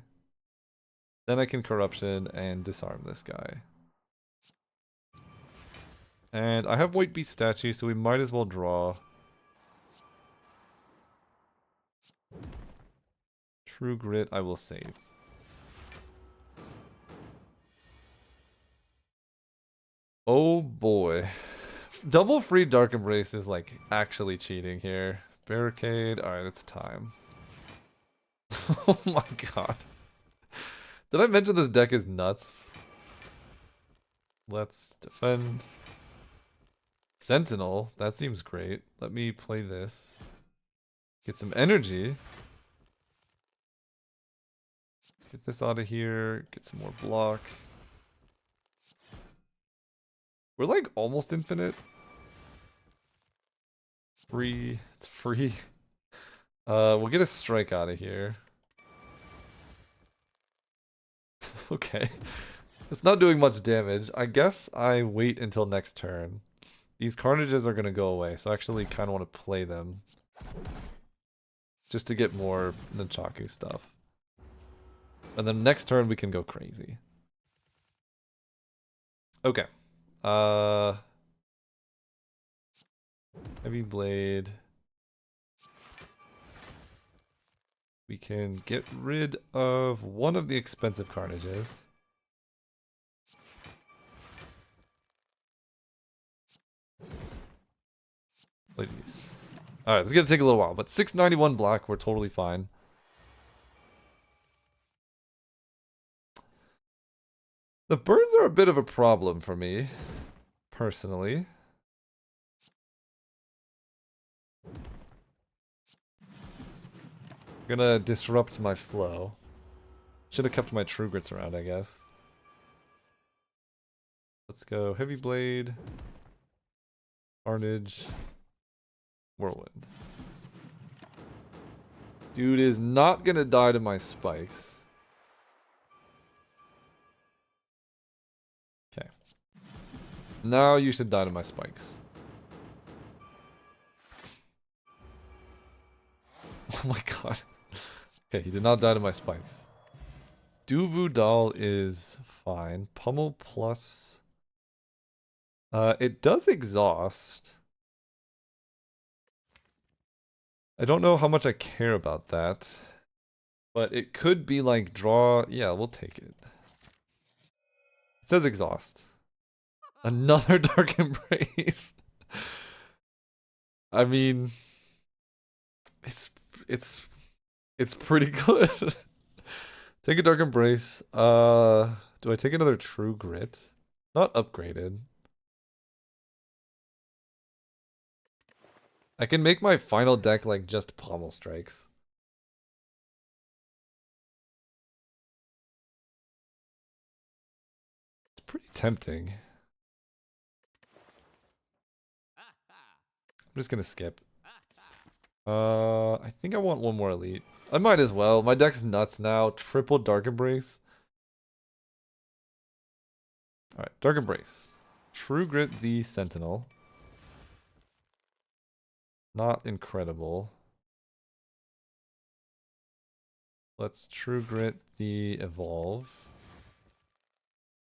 Then I can Corruption and disarm this guy. And I have White Beast statue, so we might as well draw. True Grit, I will save. Oh boy. Double free Dark Embrace is like actually cheating here. Barricade, alright, it's time. Oh my god. Did I mention this deck is nuts? Let's defend. Sentinel, that seems great. Let me play this. Get some energy. Get this out of here. Get some more block. We're like almost infinite. Free. It's free. We'll get a strike out of here. Okay. It's not doing much damage. I guess I wait until next turn. These Carnages are going to go away, so I actually kind of want to play them. Just to get more Nunchaku stuff. And then next turn we can go crazy. Okay. Heavy Blade. We can get rid of one of the expensive Carnages. Ladies. Alright, it's gonna take a little while, but 691 black, we're totally fine. The birds are a bit of a problem for me, personally. Gonna disrupt my flow. Should have kept my True Grits around, I guess. Let's go Heavy Blade. Carnage. Whirlwind. Dude is not gonna die to my spikes. Okay. Now you should die to my spikes. Oh my god. Okay, he did not die to my spikes. Duvu Doll is fine. Pummel plus... it does exhaust. I don't know how much I care about that. But it could be like draw... Yeah, we'll take it. It says exhaust. Another Dark Embrace. I mean... It's pretty good. Take a Dark Embrace. Do I take another True Grit? Not upgraded. I can make my final deck like just pommel strikes. It's pretty tempting. I'm just gonna skip. I think I want one more elite. I might as well. My deck's nuts now. Triple Dark Embrace. Alright, Dark Embrace. True Grit the Sentinel. Not incredible. Let's True Grit the Evolve.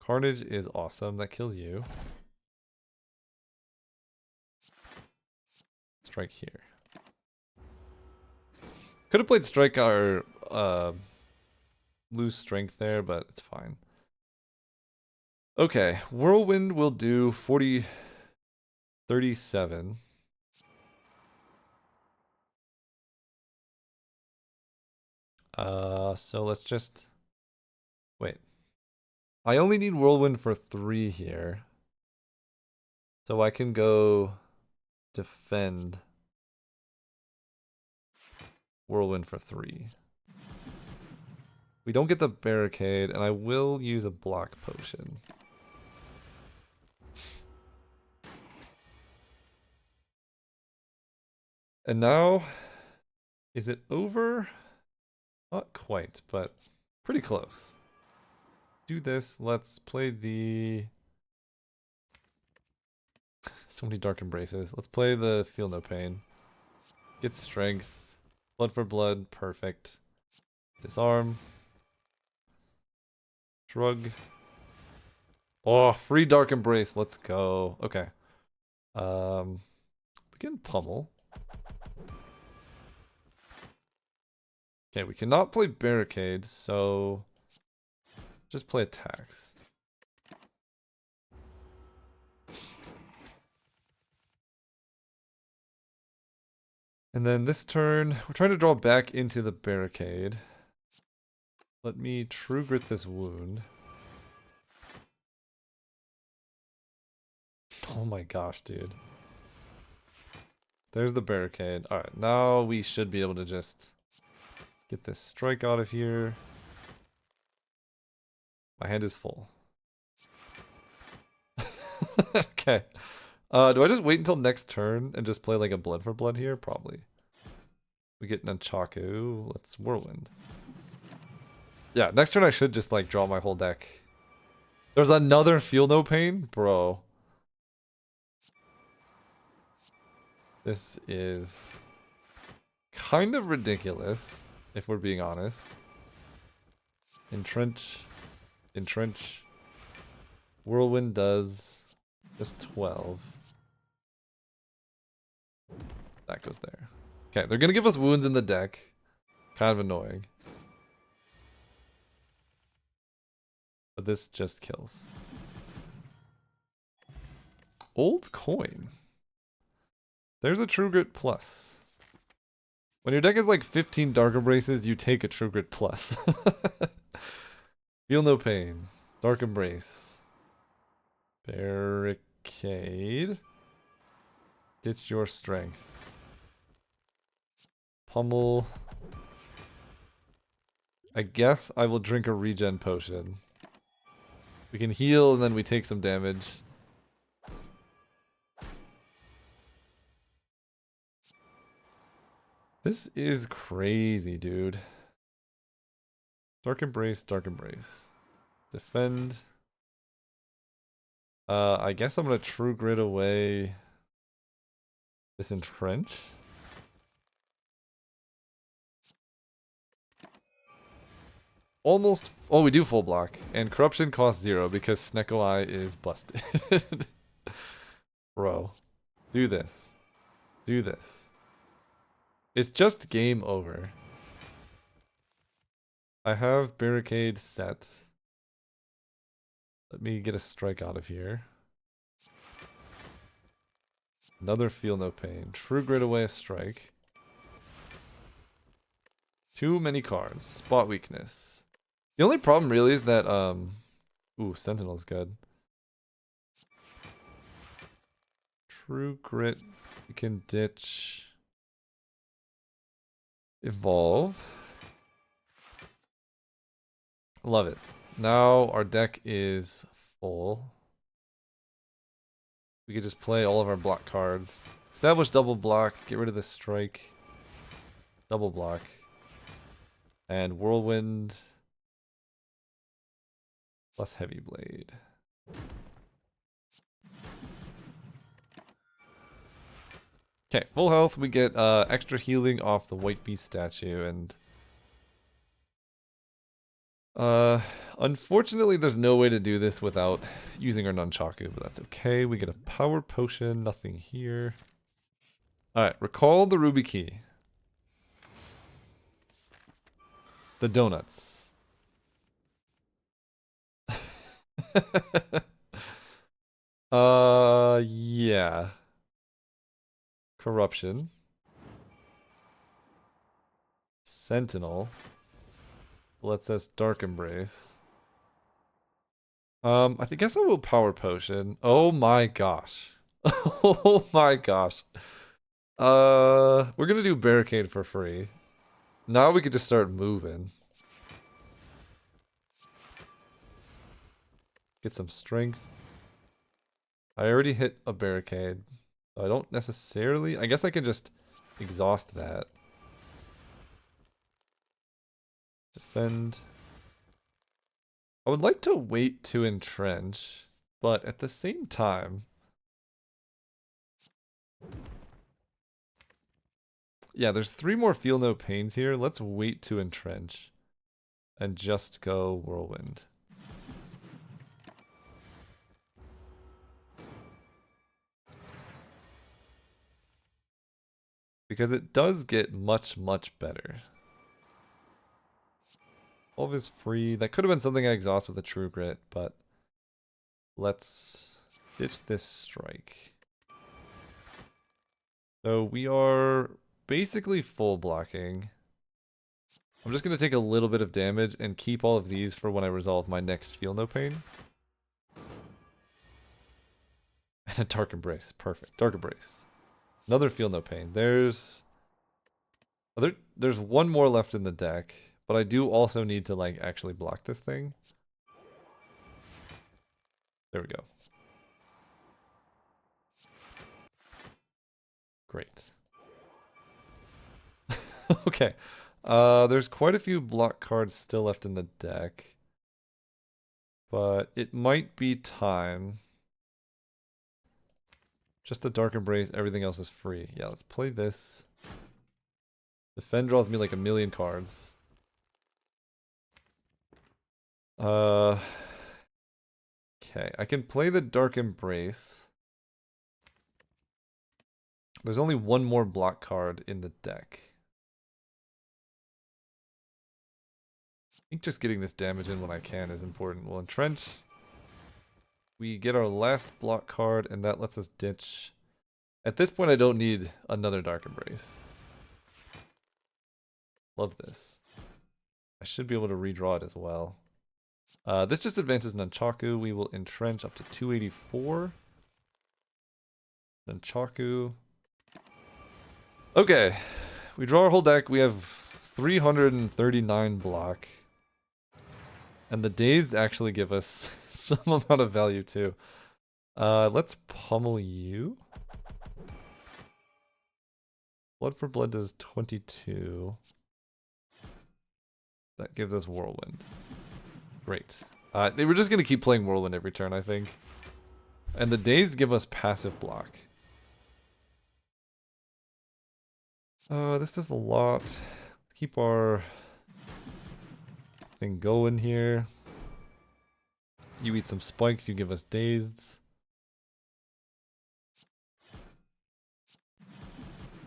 Carnage is awesome. That kills you. Strike here. Could have played Strike or lose strength there, but it's fine. Okay, Whirlwind will do 37. So let's just wait. I only need Whirlwind for 3 here. So I can go defend Whirlwind for 3. We don't get the barricade, and I will use a block potion. And now, is it over? Not quite, but pretty close. Do this. Let's play the... So many Dark Embraces. Let's play the Feel No Pain. Get strength. Blood for blood. Perfect. Disarm. Shrug. Oh, free Dark Embrace. Let's go. Okay. We can pummel. Okay, we cannot play Barricade, so just play attacks. And then this turn, we're trying to draw back into the Barricade. Let me True Grit this wound. Oh my gosh, dude. There's the Barricade. Alright, now we should be able to just get this strike out of here. My hand is full. Okay. Do I just wait until next turn and just play like a blood for blood here? Probably. We get Nunchaku. Let's Whirlwind. Yeah, next turn I should just like draw my whole deck. There's another Feel No Pain? Bro. This is kind of ridiculous, if we're being honest. Entrench. Entrench. Whirlwind does just 12. That goes there. Okay, they're gonna give us wounds in the deck. Kind of annoying. But this just kills. Old coin. There's a True Grit Plus. When your deck is like 15 Dark Embraces, you take a True Grit Plus. Feel No Pain. Dark Embrace. Barricade. Ditch your strength. Pummel. I guess I will drink a regen potion. We can heal and then we take some damage. This is crazy, dude. Dark Embrace, Dark Embrace. Defend. I guess I'm gonna True Grit away this Entrench. Almost. Oh, we do full block. And Corruption costs 0 because Snecko Eye is busted. Bro. Do this. Do this. It's just game over. I have Barricade set. Let me get a strike out of here. Another Feel No Pain. True Grit away a strike. Too many cards. Spot weakness. The only problem really is that, ooh, Sentinel's good. True Grit We can ditch evolve. Love it. Now our deck is full. We could just play all of our block cards. Establish double block, get rid of the strike. Double block. And whirlwind. Plus heavy blade. Okay, full health. We get extra healing off the white beast statue, and unfortunately there's no way to do this without using our nunchaku, but that's okay. We get a power potion, nothing here. Alright, recall the ruby key. The donuts. Yeah. Corruption. Sentinel. Let's us Dark Embrace. guess I will Power Potion. Oh my gosh. Oh my gosh. We're gonna do Barricade for free. Now we could just start moving. Get some strength. I already hit a barricade. So I don't necessarily... I guess I can just exhaust that. Defend. I would like to wait to entrench, but at the same time... Yeah, there's 3 more Feel No Pains here. Let's wait to entrench. And just go Whirlwind. Because it does get much, much better. 12 is free. That could have been something I exhaust with a True Grit, but let's ditch this strike. So we are basically full blocking. I'm just going to take a little bit of damage and keep all of these for when I resolve my next Feel No Pain. And a Dark Embrace. Perfect. Dark Embrace. Another Feel No Pain. There's one more left in the deck, but I do also need to like actually block this thing. There we go. Great. Okay. There's quite a few block cards still left in the deck, but it might be time. Just a Dark Embrace, everything else is free. Yeah, let's play this. Defend draws me like a million cards. Okay, I can play the Dark Embrace. There's only one more block card in the deck. I think just getting this damage in when I can is important. We'll entrench. We get our last block card, and that lets us ditch. At this point, I don't need another Dark Embrace. Love this. I should be able to redraw it as well. This just advances Nunchaku. We will entrench up to 284. Nunchaku. Okay. We draw our whole deck. We have 339 block. And the days actually give us some amount of value too. Let's pummel you. Blood for Blood does 22. That gives us Whirlwind. Great. They were just going to keep playing Whirlwind every turn, I think. And the days give us passive block. This does a lot. Keep our thing going here. You eat some spikes, you give us dazed.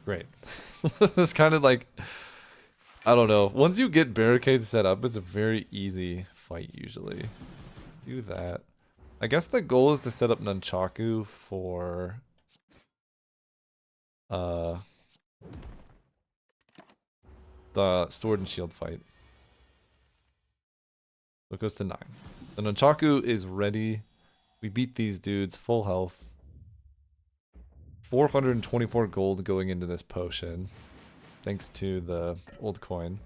Great. It's kind of like, I don't know. Once you get barricades set up, it's a very easy fight usually. Do that. I guess the goal is to set up Nunchaku for the sword and shield fight. So it goes to 9. The Nunchaku is ready. We beat these dudes full health. 424 gold going into this potion. Thanks to the old coin.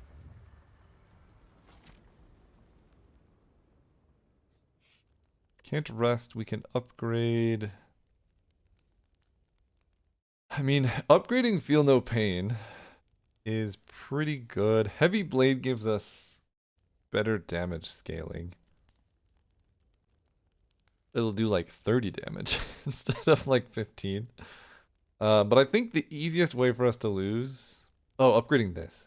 Can't rest. We can upgrade. I mean, upgrading Feel No Pain is pretty good. Heavy Blade gives us better damage scaling. It'll do like 30 damage instead of like 15. But I think the easiest way for us to lose... Oh, upgrading this.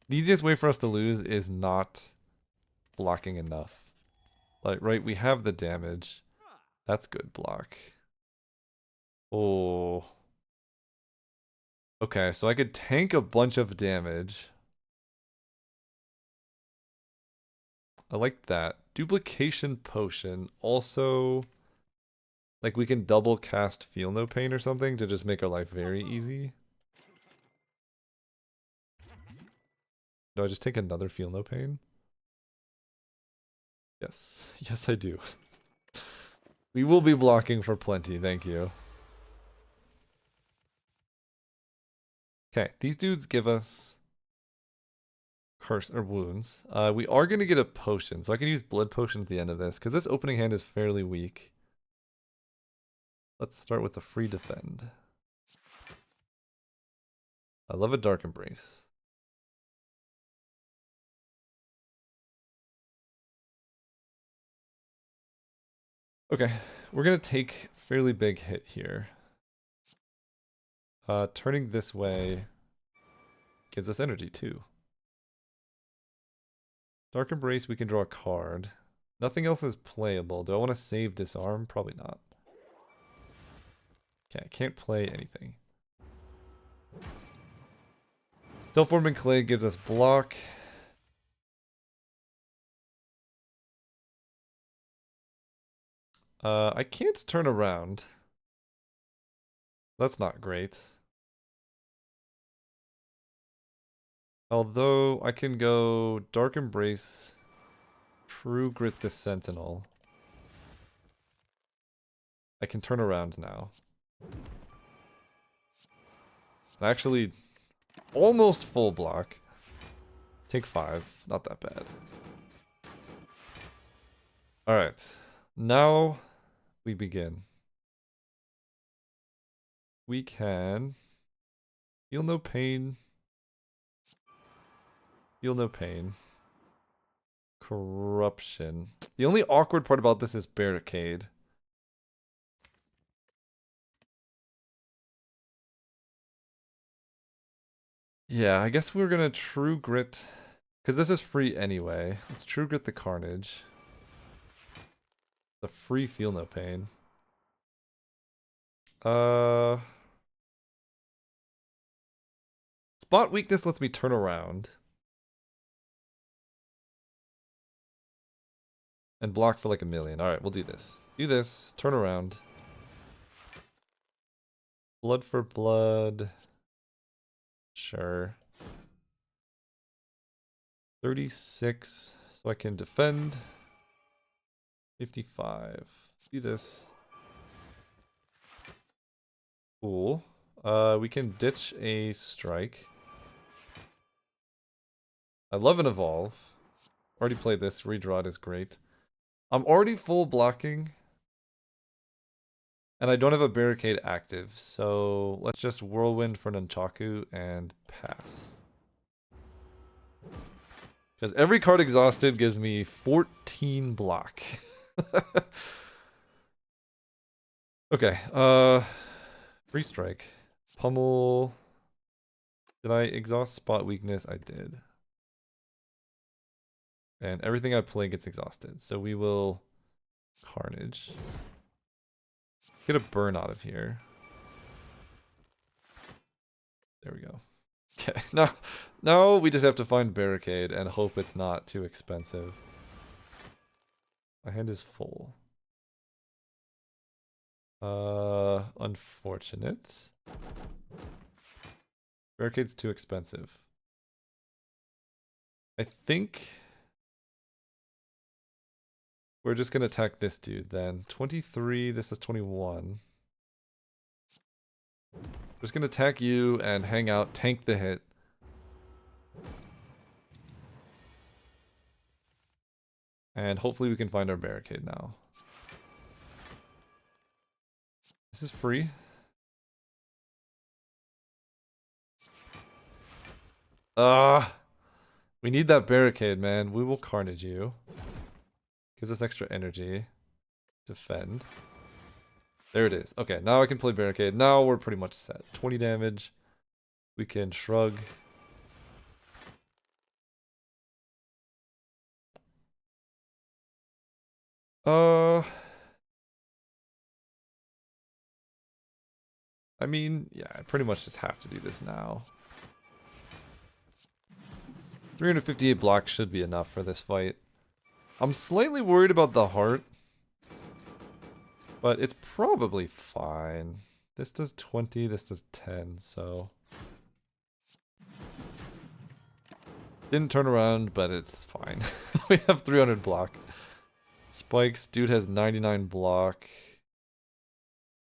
The easiest way for us to lose is not blocking enough. Like, right, we have the damage. That's good block. Oh. Okay, so I could tank a bunch of damage. I like that. Duplication potion. Also, like we can double cast Feel No Pain or something to just make our life very easy. Do I just take another Feel No Pain? Yes. Yes, I do. We will be blocking for plenty, thank you. Okay, these dudes give us curse or wounds. We are gonna get a potion, so I can use blood potion at the end of this, because this opening hand is fairly weak. Let's start with the free defend. I love a dark embrace. Okay, we're gonna take a fairly big hit here. Turning this way gives us energy too. Dark Embrace, we can draw a card. Nothing else is playable. Do I want to save Disarm? Probably not. Okay, I can't play anything. Self-forming Clay gives us block. I can't turn around. That's not great. Although I can go Dark Embrace, True Grit the Sentinel. I can turn around now. Actually, almost full block. Take 5. Not that bad. Alright. Now we begin. We can feel no pain. Feel no pain. Corruption. The only awkward part about this is barricade. Yeah, I guess we're gonna True Grit, because this is free anyway. Let's True Grit the Carnage. The free Feel No Pain. Spot Weakness lets me turn around. And block for like 1,000,000. Alright, we'll do this. Do this. Turn around. Blood for blood. Sure. 36. So I can defend. 55. Do this. Cool. We can ditch a strike. I love an evolve. Already played this. Redraw it is great. I'm already full blocking. And I don't have a barricade active, so let's just whirlwind for Nunchaku and pass. Because every card exhausted gives me 14 block. Okay, free strike. Pummel. Did I exhaust spot weakness? I did. And everything I play gets exhausted, so we will Carnage. Get a burn out of here. There we go. Okay, now we just have to find barricade and hope it's not too expensive. My hand is full. Unfortunate. Barricade's too expensive. I think we're just gonna attack this dude then. 23, this is 21. Just gonna attack you and hang out, tank the hit. And hopefully we can find our barricade now. This is free. We need that barricade, man. We will carnage you. Gives us extra energy. Defend. There it is. Okay, now I can play barricade. Now we're pretty much set. 20 damage. We can shrug. I mean, yeah, I pretty much just have to do this now. 358 blocks should be enough for this fight. I'm slightly worried about the heart, but it's probably fine. This does 20, this does 10, so... Didn't turn around, but it's fine. We have 300 block. Spikes, dude has 99 block.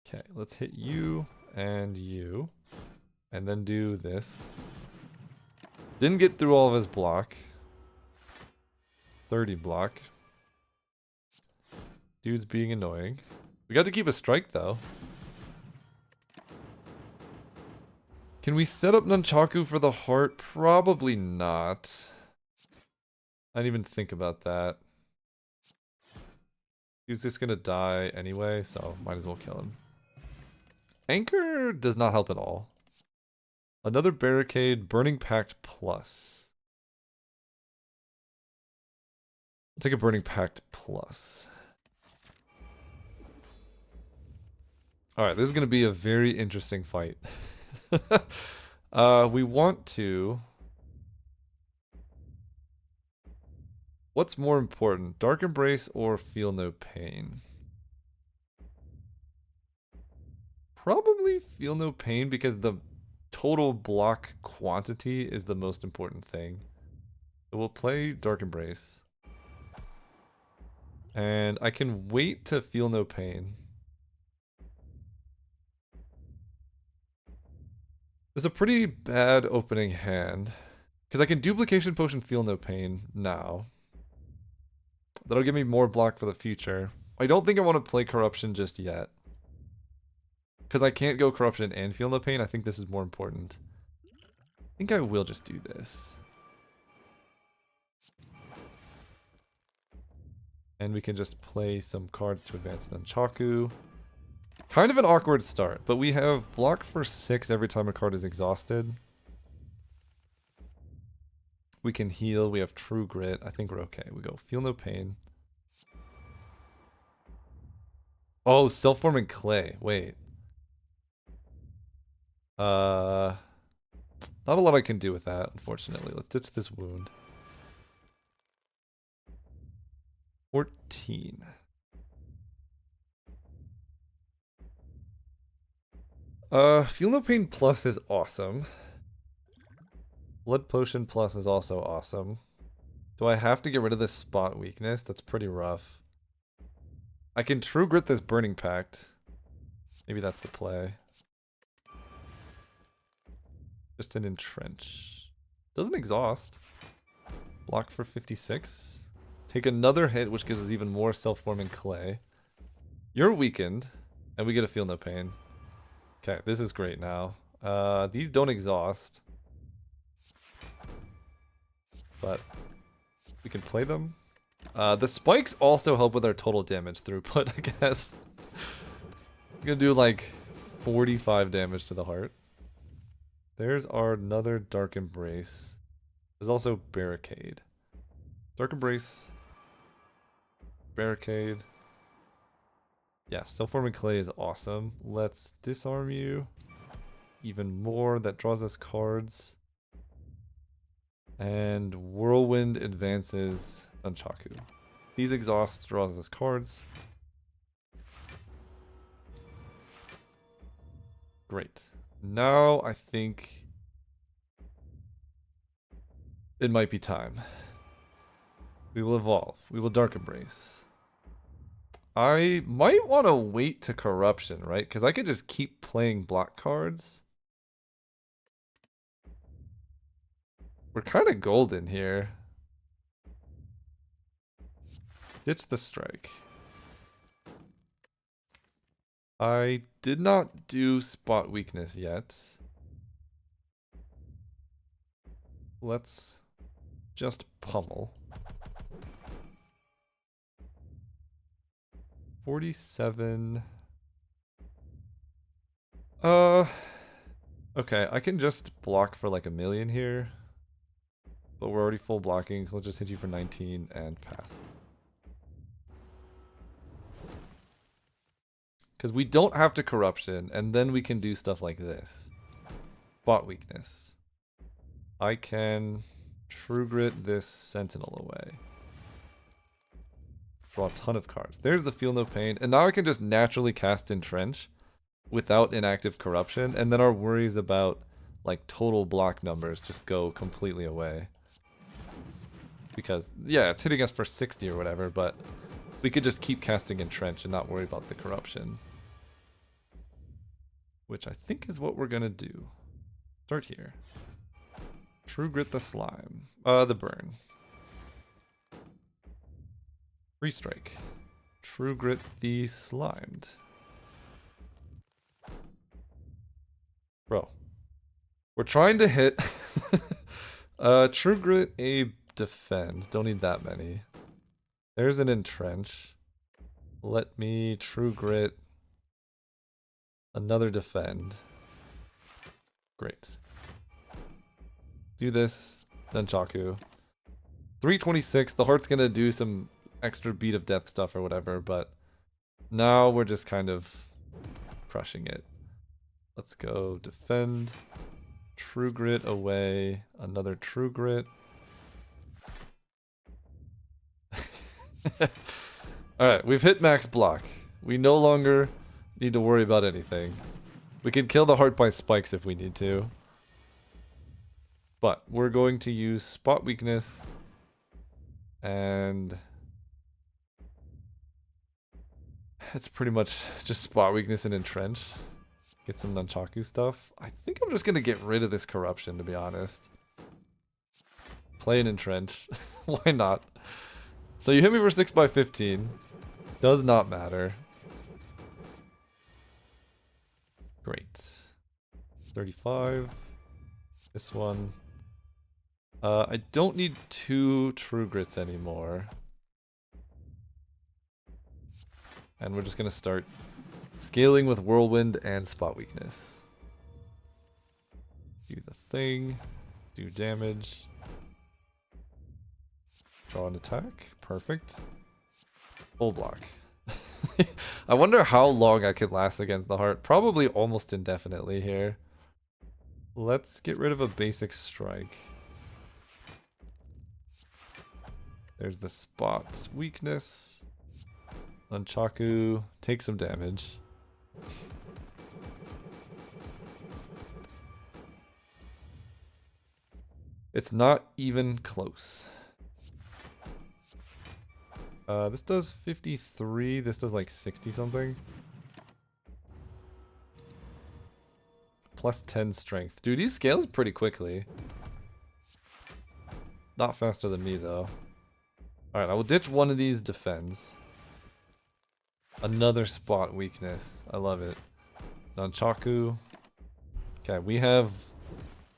Okay, let's hit you and you. And then do this. Didn't get through all of his block. 30 block. Dude's being annoying. We got to keep a strike though. Can we set up Nunchaku for the heart? Probably not. I didn't even think about that. He's just gonna die anyway, so might as well kill him. Anchor does not help at all. Another barricade, Burning Pact plus. I'll take a Burning Pact plus. Alright, this is gonna be a very interesting fight. We want to... What's more important, Dark Embrace or Feel No Pain? Probably Feel No Pain because the total block quantity is the most important thing. So we'll play Dark Embrace. And I can wait to Feel No Pain. It's a pretty bad opening hand. Because I can Duplication Potion Feel No Pain now. That'll give me more block for the future. I don't think I want to play Corruption just yet. Because I can't go Corruption and Feel No Pain. I think this is more important. I think I will just do this. And we can just play some cards to advance Nunchaku. Kind of an awkward start, but we have block for 6 every time a card is exhausted. We can heal. We have True Grit. I think we're okay. We go Feel No Pain. Oh, Self-Forming Clay. Wait. Not a lot I can do with that, unfortunately. Let's ditch this wound. 14. Feel No Pain Plus is awesome. Blood Potion Plus is also awesome. Do I have to get rid of this spot weakness? That's pretty rough. I can True Grit this Burning Pact. Maybe that's the play. Just an Entrench. Doesn't exhaust. Block for 56. Take another hit, which gives us even more Self-Forming Clay. You're weakened, and we get a Feel No Pain. Okay, this is great now. These don't exhaust. But we can play them. The spikes also help with our total damage throughput, I guess. I'm gonna do like 45 damage to the heart. There's our another Dark Embrace. There's also Barricade. Dark Embrace. Barricade. Yeah, Self-Forming Clay is awesome. Let's disarm you. Even more. That draws us cards. And Whirlwind advances Nunchaku. These exhaust draws us cards. Great. Now I think it might be time. We will evolve. We will Dark Embrace. I might want to wait to Corruption, right? Because I could just keep playing block cards. We're kind of golden here. Ditch the strike. I did not do spot weakness yet. Let's just pummel. 47. Okay, I can just block for like 1,000,000 here. But we're already full blocking, so let's just hit you for 19 and pass. Because we don't have to corruption, and then we can do stuff like this. Spot weakness. I can true grit this sentinel away. Draw a ton of cards. There's the feel no pain, and now I can just naturally cast entrench without inactive corruption, and then our worries about like total block numbers just go completely away. Because yeah, it's hitting us for 60 or whatever, but we could just keep casting entrench and not worry about the corruption. Which I think is what we're gonna do. Start here. True grit the slime. The burn. Free strike. True grit the slimed. Bro. We're trying to hit True grit a defend. Don't need that many. There's an entrench. Let me true grit another defend. Great. Do this. Nunchaku. 326. The heart's gonna do some extra beat of death stuff or whatever, but now we're just kind of crushing it. Let's go defend. True grit away. Another true grit. Alright, we've hit max block. We no longer need to worry about anything. We can kill the heart by spikes if we need to. But we're going to use spot weakness and it's pretty much just spot weakness and entrench. Get some Nunchaku stuff. I think I'm just gonna get rid of this corruption, to be honest. Play an entrench. Why not? So you hit me for 6 by 15. Does not matter. Great. 35. This one. I don't need 2 true grits anymore. And we're just gonna start scaling with whirlwind and spot weakness. Do the thing. Do damage. Draw an attack. Perfect. Full block. I wonder how long I could last against the heart. Probably almost indefinitely here. Let's get rid of a basic strike. There's the spot weakness. Nunchaku, take some damage. It's not even close. This does 53, this does like 60 something. Plus 10 strength. Dude, he scales pretty quickly. Not faster than me though. Alright, I will ditch one of these defends. Another spot weakness. I love it. Nunchaku. Okay, we have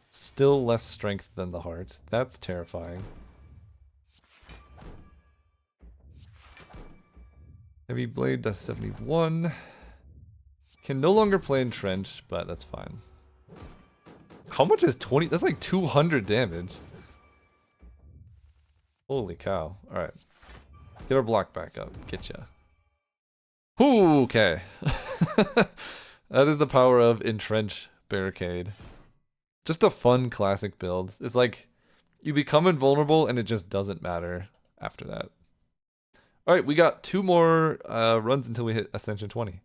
still less strength than the heart. That's terrifying. Heavy blade does 71. Can no longer play entrench, but that's fine. How much is 20? That's like 200 damage. Holy cow. Alright. Get our block back up. Getcha. Ooh, okay. That is the power of entrench barricade. Just a fun classic build. It's like you become invulnerable and it just doesn't matter after that. Alright, we got 2 more runs until we hit Ascension 20.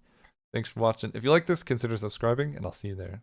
Thanks for watching. If you like this, consider subscribing, and I'll see you there.